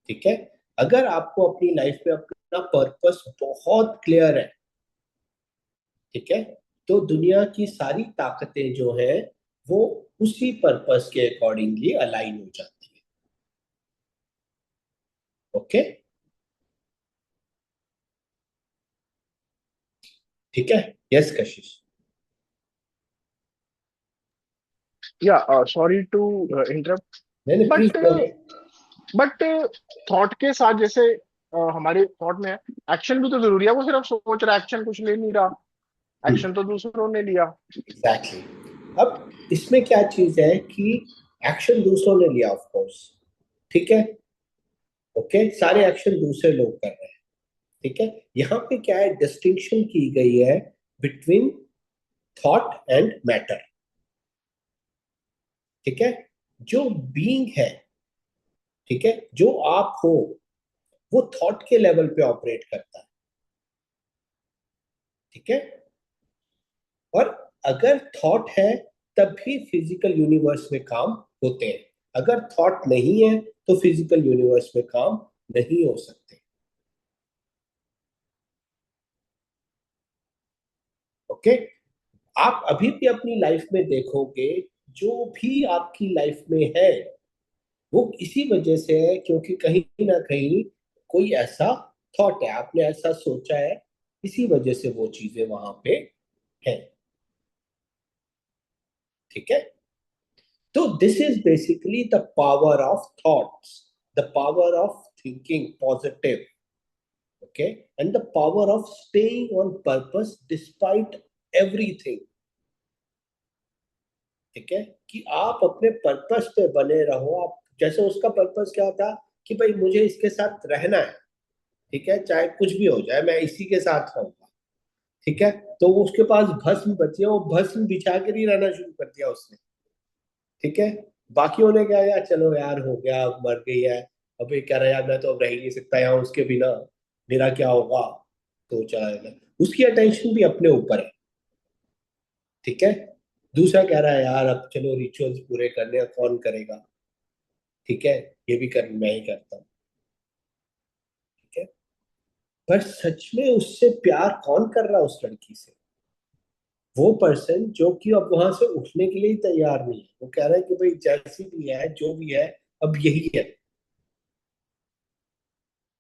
ठीक है, अगर आपको अपनी लाइफ में अपना पर्पस बहुत क्लियर है, ठीक है, तो दुनिया की सारी ताकतें जो हैं वो उसी पर्पस के अकॉर्डिंगली अलाइन हो जाती है। ओके, ठीक है, yes Kashish. Sorry to interrupt, नहीं नहीं, प्लीज बट बोलिए। बट थॉट के साथ जैसे हमारे थॉट में एक्शन भी तो जरूरी है। वो सिर्फ सोच रहा है, एक्शन कुछ ले नहीं रहा, एक्शन तो दूसरों ने लिया। एग्जैक्टली, अब इसमें क्या चीज है कि एक्शन दूसरों ने लिया ऑफ कोर्स, ठीक है, ओके, सारे एक्शन दूसरे लोग कर रहे हैं। ठीक है, यहाँ पे क्या है, डिस्टिंक्शन की गई है बिटवीन थॉट एंड मैटर। ठीक है, जो बीइंग है, ठीक है, जो आप हो, वो थॉट के लेवल पे ऑपरेट करता है। ठीक है, और अगर थॉट है तब भी फिजिकल यूनिवर्स में काम होते हैं, अगर थॉट नहीं है तो फिजिकल यूनिवर्स में काम नहीं हो सकते। ओके, आप अभी भी अपनी लाइफ में देखोगे जो भी आपकी लाइफ में है वो इसी वजह से है क्योंकि कहीं ना कहीं कोई ऐसा थॉट है, आपने ऐसा सोचा है, इसी वजह से वो चीजें वहां पे हैं। ठीक है, तो this is basically the power of thoughts, the power of thinking positive, okay, and the power of staying on purpose despite everything. ठीक है, कि आप अपने पर्पस पे बने रहो। आप जैसे उसका पर्पस क्या था कि भाई मुझे इसके साथ रहना है, ठीक है, चाहे कुछ भी हो जाए मैं इसी के साथ रहूंगा। ठीक है, तो वो उसके पास भस्म बची है, वो भस्म बिछा कर ही रहना शुरू कर दिया उसने। ठीक है, बाकियों ने क्या यार, चलो यार हो गया, अब मर गई है, अब ये कह रहा है यार मैं तो अब रह ही नहीं सकता यहाँ उसके बिना, मेरा क्या होगा, तो चाहे उसकी अटेंशन भी अपने ऊपर है। ठीक है, दूसरा कह रहा है यार अब चलो रिचुअल्स पूरे करने हैं, कौन करेगा, ठीक है, ये भी कर मैं ही करता हूँ। ठीक है, पर सच में उससे प्यार कौन कर रहा है उस लड़की से? वो पर्सन जो कि अब वहां से उठने के लिए ही तैयार नहीं है, वो कह रहा है कि भाई जैसी भी है जो भी है अब यही है।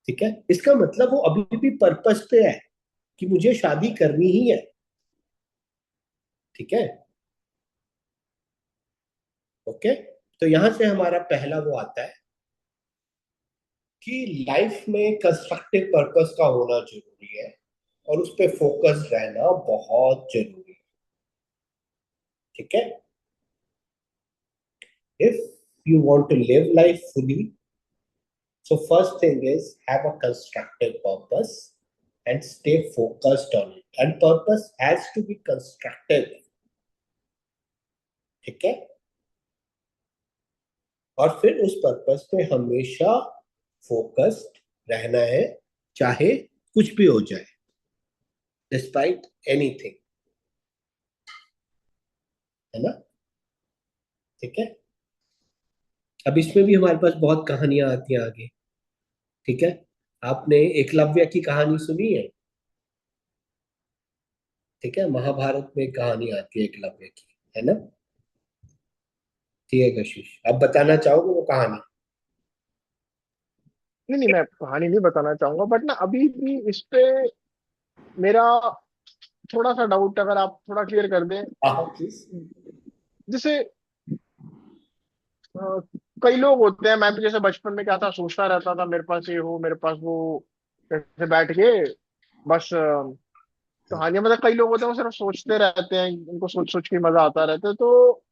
ठीक है, इसका मतलब वो अभी भी पर्पस पे है कि मुझे शादी करनी ही है। ठीक है, ओके, तो यहां से हमारा पहला वो आता है कि लाइफ में कंस्ट्रक्टिव पर्पस का होना जरूरी है और उस पर फोकस रहना बहुत जरूरी है। ठीक है, if you want to live life fully, so first thing is have a constructive purpose and stay focused on it. And purpose has to be constructive. ठीक है, और फिर उस पर्पस पे हमेशा फोकस्ड रहना है, चाहे कुछ भी हो जाए, डिस्पाइट एनीथिंग। है ना? ठीक है, अब इसमें भी हमारे पास बहुत कहानियां आती हैं आगे। ठीक है, आपने एकलव्य की कहानी सुनी है? ठीक है, महाभारत में एक कहानी आती है एकलव्य की, है ना? ठीक है कशिश, अब बताना चाहोगे वो कहानी? नहीं नहीं, मैं कहानी नहीं बताना चाहूंगा, बट ना अभी भी इस पे मेरा थोड़ा सा डाउट, अगर आप थोड़ा क्लियर कर दें। हाँ प्लीज। जैसे अ, कई लोग होते हैं, मैं भी जैसे बचपन में क्या था, सोचता रहता था मेरे पास ये हो, मेरे पास वो, ऐसे बैठ के बस कहानियां, मतलब कई लोग होते हैं वो सिर्फ सोचते रहते हैं, उनको सोच सोच के मजा आता रहता है। तो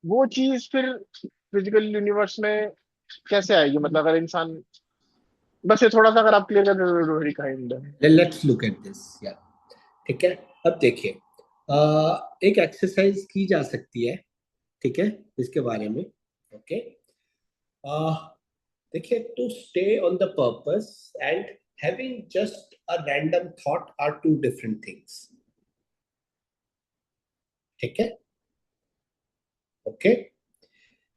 वो चीज फिर फिजिकल यूनिवर्स में कैसे आएगी, मतलब अगर इंसान, बस ये थोड़ा सा अगर आप क्लियर कर दे very kind. Let's look at this या। ठीक है, अब देखिए, एक एक्सरसाइज की जा सकती है, ठीक है, इसके बारे में। ओके, देखिए, to stay on the purpose and having just a random thought are to different things. ठीक है, ओके,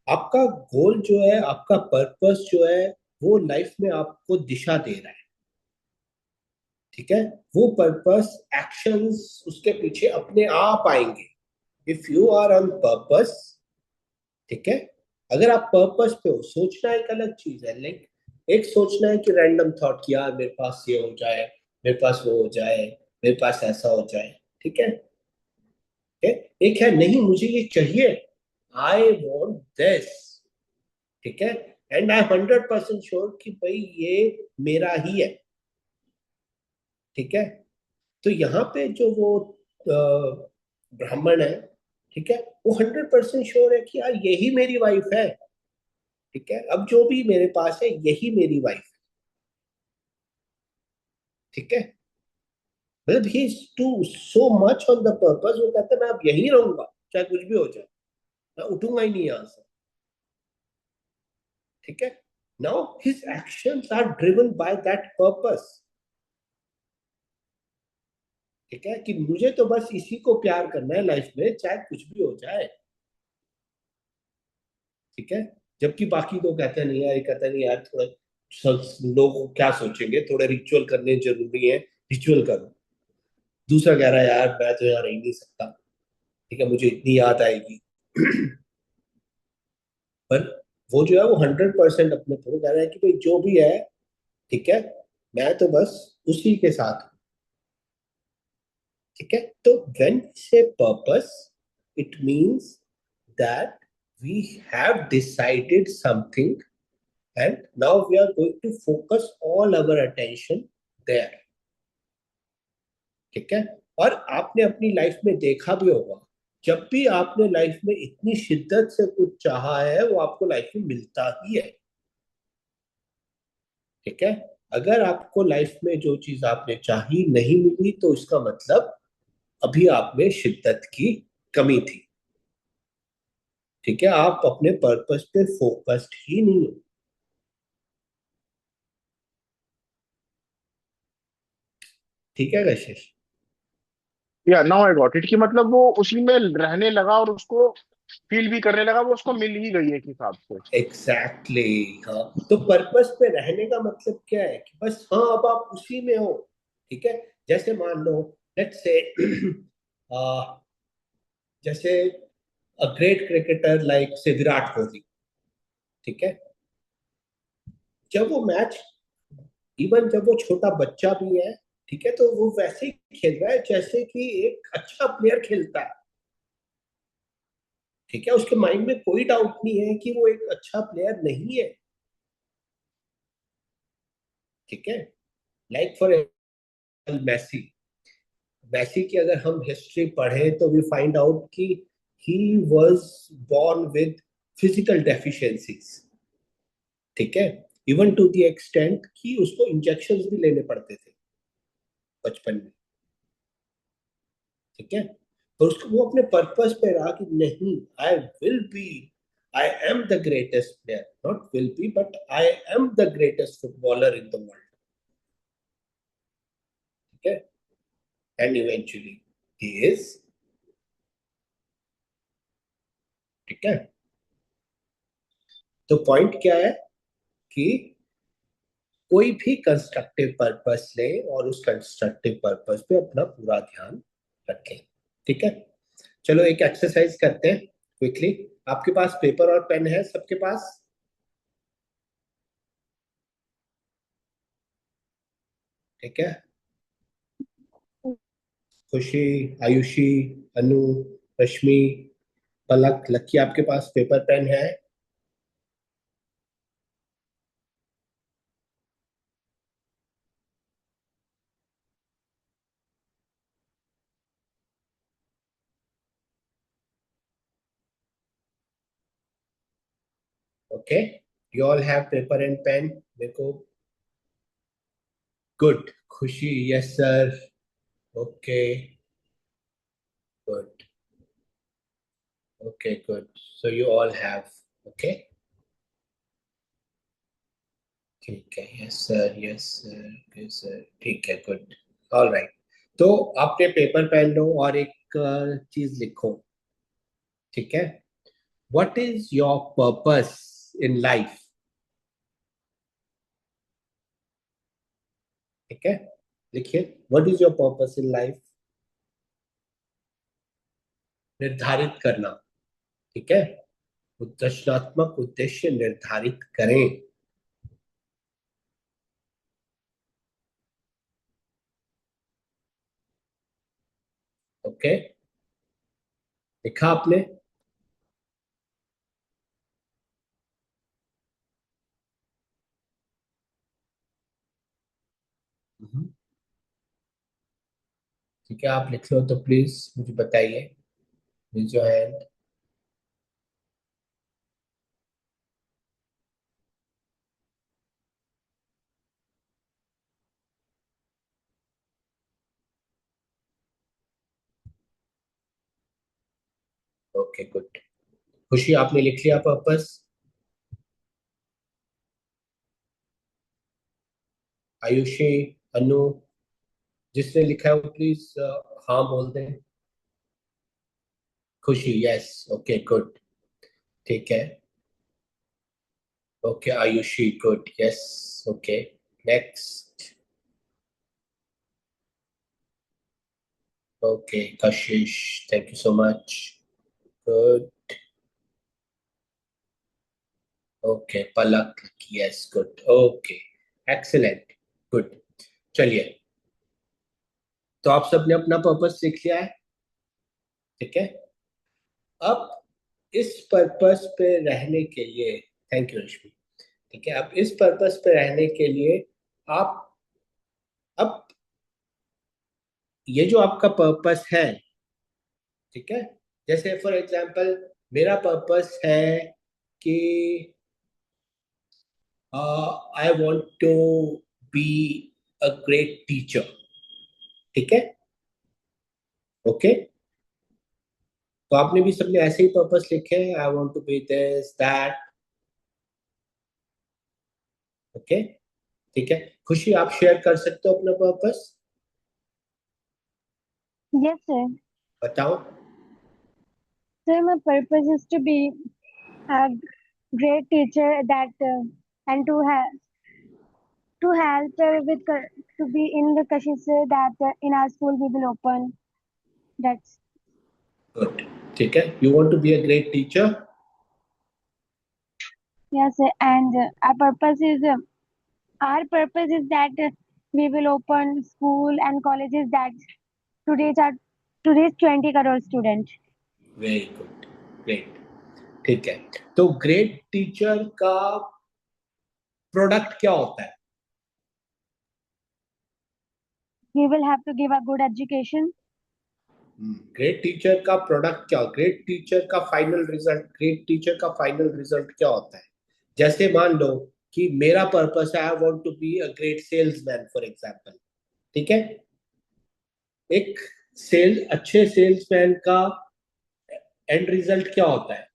आपका गोल जो है, आपका पर्पस जो है, वो लाइफ में आपको दिशा दे रहा है। ठीक है, वो पर्पस, एक्शंस उसके पीछे अपने आप आएंगे if you are on purpose. ठीक है, अगर आप पर्पस पे हो, सोचना एक अलग चीज है, लाइक एक सोचना है कि रैंडम थॉट कि यार मेरे पास ये हो जाए, मेरे पास वो हो जाए, मेरे पास ऐसा हो जाए। ठीक है, एक है नहीं मुझे ये चाहिए, आई वॉन्ट दिस। ठीक है, एंड आई 100% श्योर कि भाई ये मेरा ही है। ठीक है, तो यहाँ पे जो वो ब्राह्मण है, ठीक है, वो 100% श्योर है कि यार यही मेरी वाइफ है। ठीक है, अब जो भी मेरे पास है यही मेरी वाइफ है। ठीक है, मतलब he is too so much on the purpose, वो कहता है मैं अब यहीं रहूंगा चाहे कुछ भी हो जाए, मैं उठूंगा ही नहीं यहां से। ठीक है, now his actions are driven by that purpose. ठीक है, कि मुझे तो बस इसी को प्यार करना है लाइफ में चाहे कुछ भी हो जाए। ठीक है, जबकि बाकी तो कहते हैं नहीं यार, ये कहते हैं नहीं यार, थोड़ा लोग क्या सोचेंगे, थोड़े रिचुअल करने जरूरी है, रिचुअल करो। दूसरा कह रहा है यार मैं तो यार रह ही नहीं सकता, ठीक है, मुझे इतनी याद आएगी। पर वो जो है वो 100% अपने को कह रहा है कि भाई जो भी है, ठीक है, मैं तो बस उसी के साथ हूं। ठीक है, तो when say purpose, it means that we have decided something and now we are going to focus all our attention there। ठीक है, और आपने अपनी लाइफ में देखा भी होगा, जब भी आपने लाइफ में इतनी शिद्दत से कुछ चाहा है वो आपको लाइफ में मिलता ही है। ठीक है, अगर आपको लाइफ में जो चीज आपने चाही नहीं मिली तो इसका मतलब अभी आप में शिद्दत की कमी थी। ठीक है, आप अपने पर्पस पे फोकस्ड ही नहीं हो। ठीक है कशिश? या नाउ आई गॉट इट, कि मतलब वो उसी में रहने लगा और उसको फील भी करने लगा, वो उसको मिल ही गई एक हिसाब से। एग्जैक्टली exactly, हाँ, तो पर्पस पे रहने का मतलब क्या है कि बस हाँ अब आप उसी में हो। ठीक है, जैसे मान लो, लेट्स से जैसे अ ग्रेट क्रिकेटर लाइक से विराट कोहली। ठीक है, जब वो मैच, इवन जब वो छोटा बच्चा भी है, ठीक है, तो वो वैसे ही खेल रहा है जैसे कि एक अच्छा प्लेयर खेलता है। ठीक है, उसके माइंड में कोई डाउट नहीं है कि वो एक अच्छा प्लेयर नहीं है। ठीक है, लाइक फॉर मेसी। मैसी की अगर हम हिस्ट्री पढ़ें तो वी फाइंड आउट कि he was born with physical deficiencies. ठीक है, इवन टू द एक्सटेंट कि उसको इंजेक्शंस भी लेने पड़ते थे बचपन में। ठीक है, तो उसको वो अपने पर्पस पे रहा कि नहीं, I will be, I am the greatest player, not will be but I am the greatest footballer in the world. ठीक है, एंड इवेंचुअली ही इज। ठीक है। तो पॉइंट क्या है कि कोई भी कंस्ट्रक्टिव पर्पस ले और उस कंस्ट्रक्टिव पर्पस पे अपना पूरा ध्यान रखें। ठीक है, चलो एक एक्सरसाइज करते हैं क्विकली। आपके पास पेपर और पेन है सबके पास? ठीक है, खुशी, आयुषी, अनु, रश्मि, पलक, लक्की, आपके पास पेपर पेन है? Okay, you all have paper and pen? मेरे को good. Khushi, yes sir. Okay, good. Okay, good. So you all have, okay, ठीक है, yes sir, yes sir, okay sir, ठीक है, गुड। ऑल राइट, तो आपने पेपर पेन लो और एक चीज लिखो। ठीक है, what is your purpose in life? ठीक है, लिखिए, what is your purpose in life? निर्धारित करना। ठीक है, उद्देश्यात्मक उद्देश्य निर्धारित करें। ओके, लिखा आपने? ठीक है, आप लिख लो तो प्लीज मुझे बताइए, raise your hand. Okay, good. Khushi, आपने लिख लिया पर्पस? आयुषी, अनु, जिसने लिखा है वो प्लीज हाँ बोल दें। खुशी, यस, ओके, गुड, ठीक है। Okay, Ayushi, good, yes, okay, next. Okay, Kashish, thank you so much, good. Okay, Palak, yes, good, okay, excellent, good. चलिए, तो आप सबने अपना पर्पस लिख लिया है? ठीक है, अब इस पर्पस पे रहने के लिए, थैंक यू रश्मि। ठीक है, अब इस पर्पस पे रहने के लिए आप, अब ये जो आपका पर्पस है, ठीक है, जैसे फॉर एग्जांपल मेरा पर्पस है कि I want to be a great teacher. ठीक है, ओके, तो आपने भी सबने ऐसे ही पर्पस लिखे हैं, I want to be this that. Okay, ठीक है, खुशी आप शेयर कर सकते हो अपना पर्पस? Yes, sir. बताओ। Sir, my purpose is to be a great teacher that and to help to be in the Kashish that in our school we will open. That's good, ठीक है, you want to be a great teacher? yes, sir. And our purpose is that we will open school and colleges that today's are today's 20 crore students. Very good, great, ठीक है। तो great teacher का product क्या होता है? We will have to give a good education. Great teacher का product क्या? Great teacher का फाइनल रिजल्ट, ग्रेट टीचर का फाइनल रिजल्ट क्या होता है? जैसे मान लो कि मेरा पर्पस है I want to be a great salesman for example. ठीक है, एक अच्छे सेल्समैन का एंड रिजल्ट क्या होता है?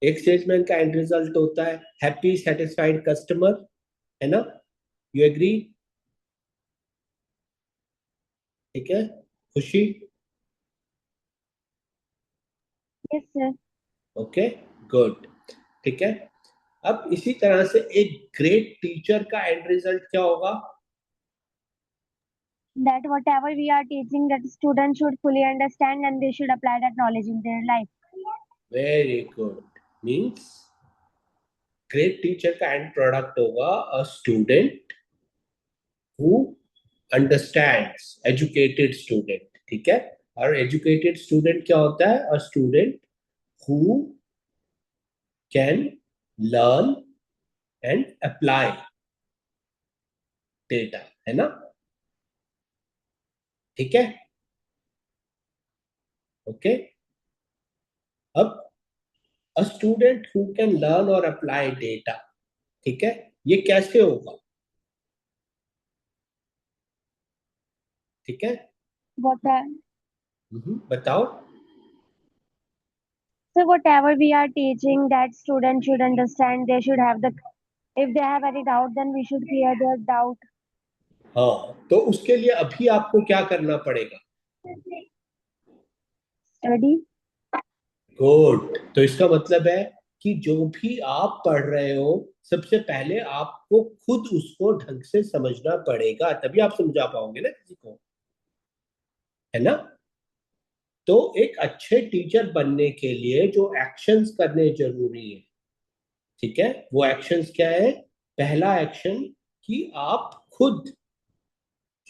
एक सेल्समैन का एंड रिजल्ट होता है हैप्पी सेटिस्फाइड कस्टमर, है ना? You agree? ठीक है, खुशी? Yes, sir. ओके, गुड, ठीक है। अब इसी तरह से एक ग्रेट टीचर का एंड रिजल्ट क्या होगा? That whatever we are teaching, that students should fully understand and they should apply that knowledge in their life. Very good, means great teacher का एंड प्रोडक्ट होगा a student who understands, educated student, ठीक है। और educated student क्या होता है? A student who can learn and apply data, है ना? ठीक है, ओके। अब a student who can learn और अप्लाई डेटा, ठीक है, ये कैसे होगा? ठीक है, बताओ। So whatever we are teaching, that students should understand. They should have the. If they have any doubt, then we should clear their doubt. हाँ, तो उसके लिए अभी आपको क्या करना पड़ेगा? Study. गुड। तो इसका मतलब है कि जो भी आप पढ़ रहे हो, सबसे पहले आपको खुद उसको ढंग से समझना पड़ेगा, तभी आप समझा पाओगे ना किसी को, है ना? तो एक अच्छे टीचर बनने के लिए जो एक्शंस करने जरूरी है, ठीक है, वो एक्शंस क्या है? पहला एक्शन कि आप खुद,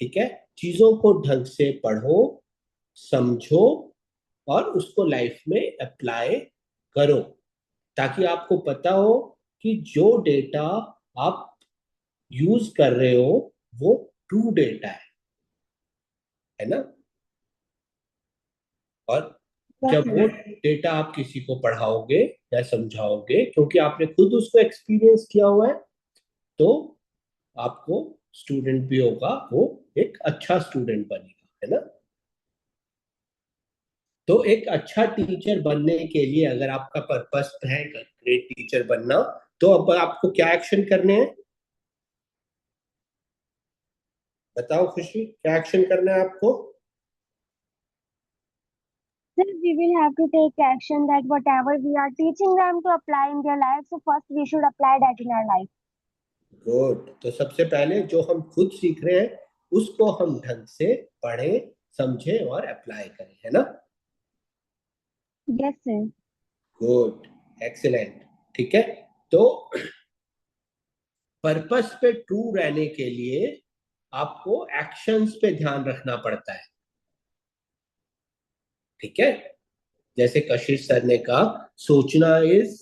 ठीक है, चीजों को ढंग से पढ़ो, समझो और उसको लाइफ में अप्लाई करो, ताकि आपको पता हो कि जो डेटा आप यूज कर रहे हो वो ट्रू डेटा है ना? और जब वो डेटा आप किसी को पढ़ाओगे या समझाओगे, क्योंकि आपने खुद उसको एक्सपीरियंस किया हुआ है, तो आपको स्टूडेंट भी होगा, वो एक अच्छा स्टूडेंट बनेगा, है ना? तो एक अच्छा टीचर बनने के लिए अगर आपका पर्पस है ग्रेट टीचर बनना, तो अब आपको क्या एक्शन करने हैं? बताओ खुशी, क्या एक्शन करना है आपको? Sir, we will have to take action that whatever we are teaching them to apply in their life. So first we should apply that in our life. Good. तो सबसे पहले जो हम खुद सीख रहे हैं उसको हम ढंग से पढ़ें, समझें और अप्लाई करें, है ना? Yes, sir. गुड, एक्सीलेंट, ठीक है। तो पर्पस पे ट्रू रहने के लिए आपको एक्शंस पे ध्यान रखना पड़ता है, ठीक है। जैसे कशिश सर ने कहा, सोचना is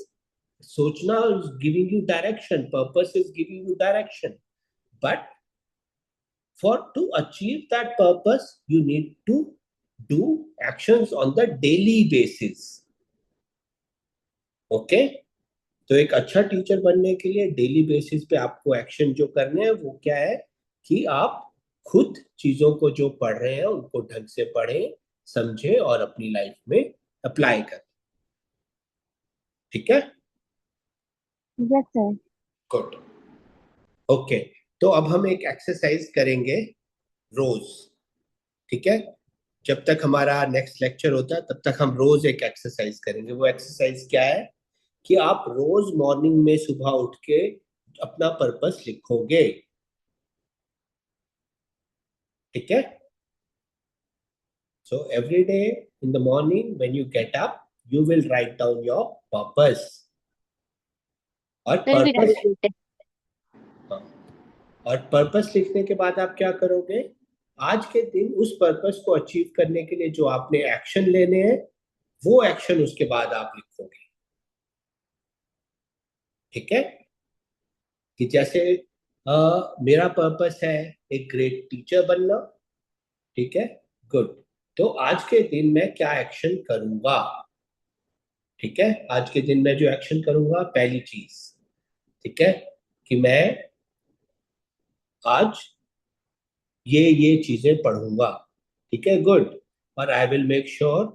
giving you direction, purpose is giving you direction, but for to achieve that purpose you need to do actions on the daily basis, okay? तो एक अच्छा टीचर बनने के लिए डेली बेसिस पे आपको एक्शन जो करने हैं वो क्या है कि आप खुद चीजों को जो पढ़ रहे हैं उनको ढंग से पढ़ें, समझें और अपनी लाइफ में अप्लाई करें, ठीक है? Yes, sir. Good, okay. तो अब हम एक एक्सरसाइज करेंगे रोज, ठीक है। जब तक हमारा नेक्स्ट लेक्चर होता है तब तक हम रोज एक एक्सरसाइज करेंगे। वो एक्सरसाइज क्या है कि आप रोज मॉर्निंग में सुबह उठ के अपना पर्पस लिखोगे, ठीक है। So every day in the morning when you get up you will write down your purpose. और Sir, we purpose repeat it. और पर्पस लिखने के बाद आप क्या करोगे? आज के दिन उस पर्पस को अचीव करने के लिए जो आपने एक्शन लेने हैं वो एक्शन उसके बाद आप लिखोगे, ठीक है। कि जैसे मेरा पर्पस है एक ग्रेट टीचर बनना, ठीक है, गुड। तो आज के दिन मैं क्या एक्शन करूंगा, ठीक है। आज के दिन मैं जो एक्शन करूंगा, पहली चीज, ठीक है, कि मैं आज ये चीजें पढ़ूंगा, ठीक है, गुड। और आई विल मेक श्योर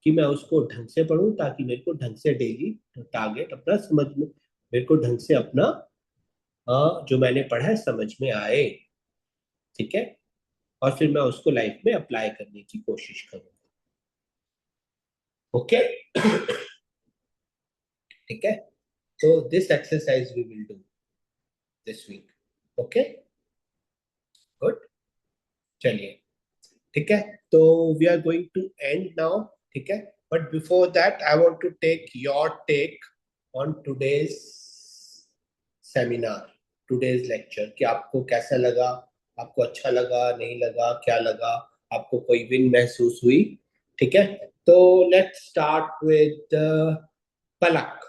कि मैं उसको ढंग से पढ़ूं ताकि मेरे को ढंग से डेली टारगेट अपना समझ में, मेरे को ढंग से अपना जो मैंने पढ़ा है समझ में आए, ठीक है। और फिर मैं उसको लाइफ में अप्लाई करने की कोशिश करूंगा। ओके ठीक है, so this exercise we will do this week. Okay, good. चलिए, ठीक है, तो we are going to end now. ठीक है, but before that I want to take your take on today's seminar, today's lecture, कि आपको कैसा लगा, आपको अच्छा लगा, नहीं लगा, क्या लगा, आपको कोई विन महसूस हुई? ठीक है, तो let's start with पलक.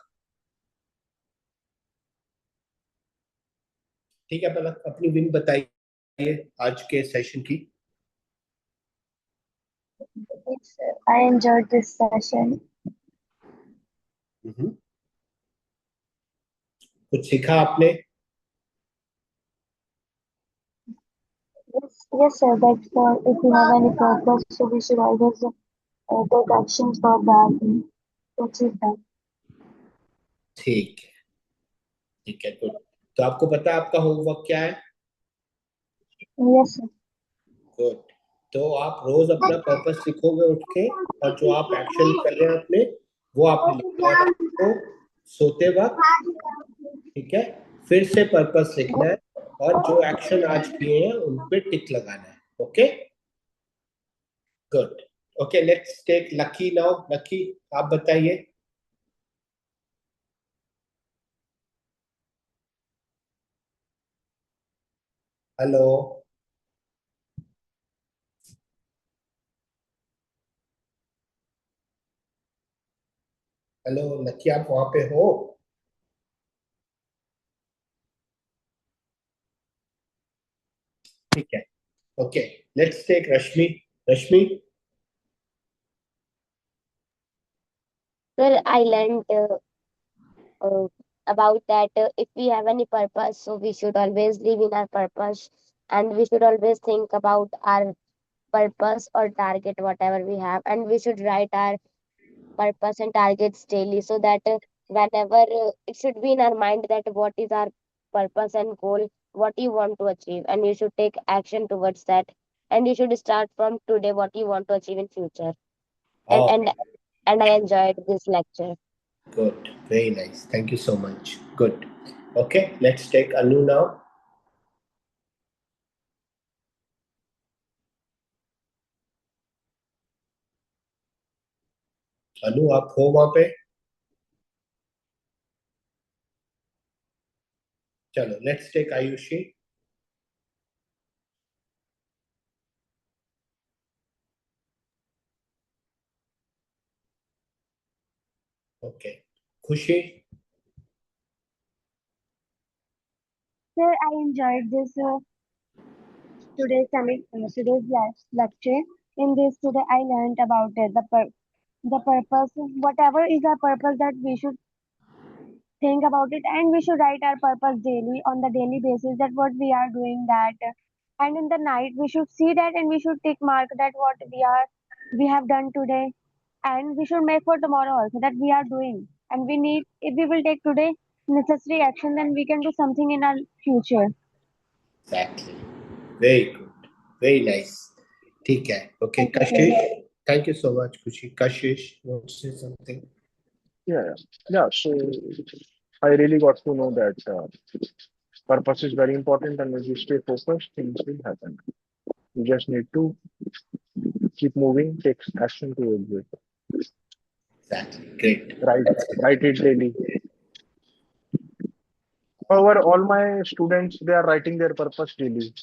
ठीक है पलक, अपनी विन बताइए आज के सेशन की. Yes, sir. I enjoyed this session. कुछ सीखा आपने? Yes, sir. That's if we have any purpose, so we should always take actions for that to achieve that. ठीक है, ठीक है, गुड. तो आपको पता है आपका होमवर्क क्या है? Yes, sir. गुड. तो आप रोज अपना पर्पस लिखोगे उठ के, और जो आप एक्शन कर रहे हैं अपने, वो आपने लिखना है रात को सोते वक्त. ठीक है, फिर से पर्पस लिखना है, और जो एक्शन आज किए हैं उन पे टिक लगाना है. Okay, good. Okay, let's take Lucky now. Lucky, आप बताइए. हेलो, हेलो लकी, आप वहां पे हो? ठीक है, okay, let's take Rashmi. Rashmi, Sir, I learned uh, about that if we have any purpose, so we should always live in our purpose, and we should always think about our purpose or target, whatever we have, and we should write our purpose and targets daily, so that whenever it should be in our mind that what is our purpose and goal, what you want to achieve, and you should take action towards that, and you should start from today what you want to achieve in future. And oh, and I enjoyed this lecture. good, very nice, thank you so much. Good. Okay, let's take Anu now. अनु, आप हो वहां पे? चलो, let's take Ayushi. Okay, खुशी. Sir, I enjoyed this today's lecture. In this today, I learned about the purpose. Whatever is our purpose, that we should think about it, and we should write our purpose daily on the daily basis. That what we are doing that, and in the night we should see that, and we should take mark that what we have done today, and we should make for tomorrow also that we are doing, and we need, if we will take today necessary action, then we can do something in our future. Exactly, very good, very nice. ठीक है, okay, Thank you, sir. Kashish, thank you so much. Kushi, Kashish, you want to say something? Yeah. So I really got to know that purpose is very important, and if you stay focused, things will happen. You just need to keep moving, take action towards it. Exactly, great. Write it daily. However, all my students, they are writing their purpose daily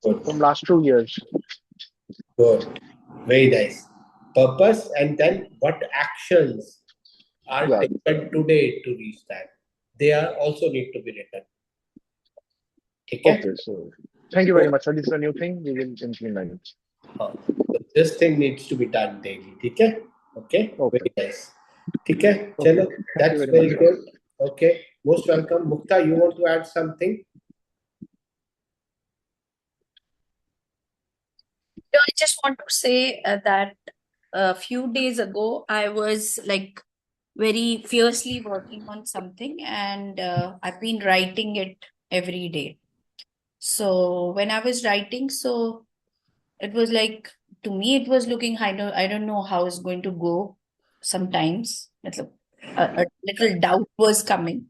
Good, from last 2 years. good, very nice. Purpose, and then what actions are Yeah. taken today to reach that, they are also need to be written. ठीक है? Okay, so thank you very much. So this is a new thing we will implement. हाँ, so this thing needs to be done daily. ठीक है? Okay, Okay. very nice. ठीक है, चलो, Okay. Thank that's you very very much. good. Okay, most welcome. Mukta, you want to add something? So I just want to say that a few days ago, I was like very fiercely working on something, and I've been writing it every day. So when I was writing, it was like, to me, it was looking, I don't know how it's going to go. sometimes. मतलब, a little doubt was coming.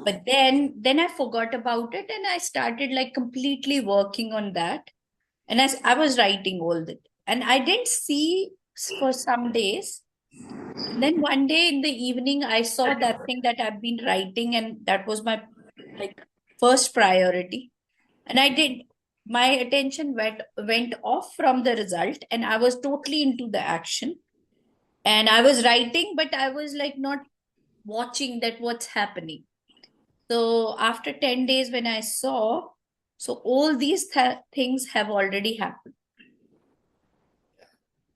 But then I forgot about it and I started like completely working on that. And as I was writing all that, and I didn't see for some days. And then one day in the evening, I saw that thing that I've been writing, and that was my like first priority. And my attention went off from the result, and I was totally into the action. And I was writing, but I was like not watching that what's happening. So after 10 days, when I saw, so all these things have already happened.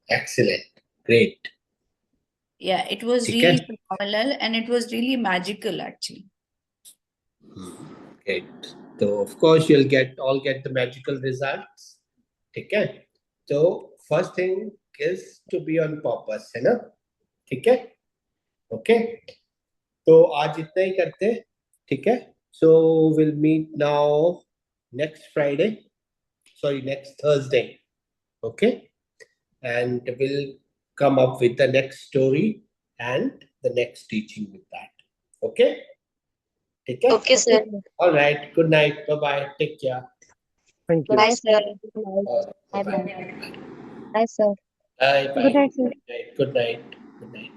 Excellent. Great. Yeah, it was ठीक really है? phenomenal and it was really magical actually. Great. So of course you'll all get the magical results. ठीक है? So first thing is to be on purpose, है ना? ठीक है? Okay. तो आज इतना ही करते हैं, ठीक है? So we'll meet now next Friday. Sorry, next Thursday. Okay? And we'll come up with the next story and the next teaching with that. Okay? ठीक है? Okay, sir. All right. Good night. Bye-bye. Take care. Thank you. Bye, sir. Good night. Bye-bye. Bye-bye. Bye, sir. Bye-bye. Good night, sir. Good night. Good night. Good night.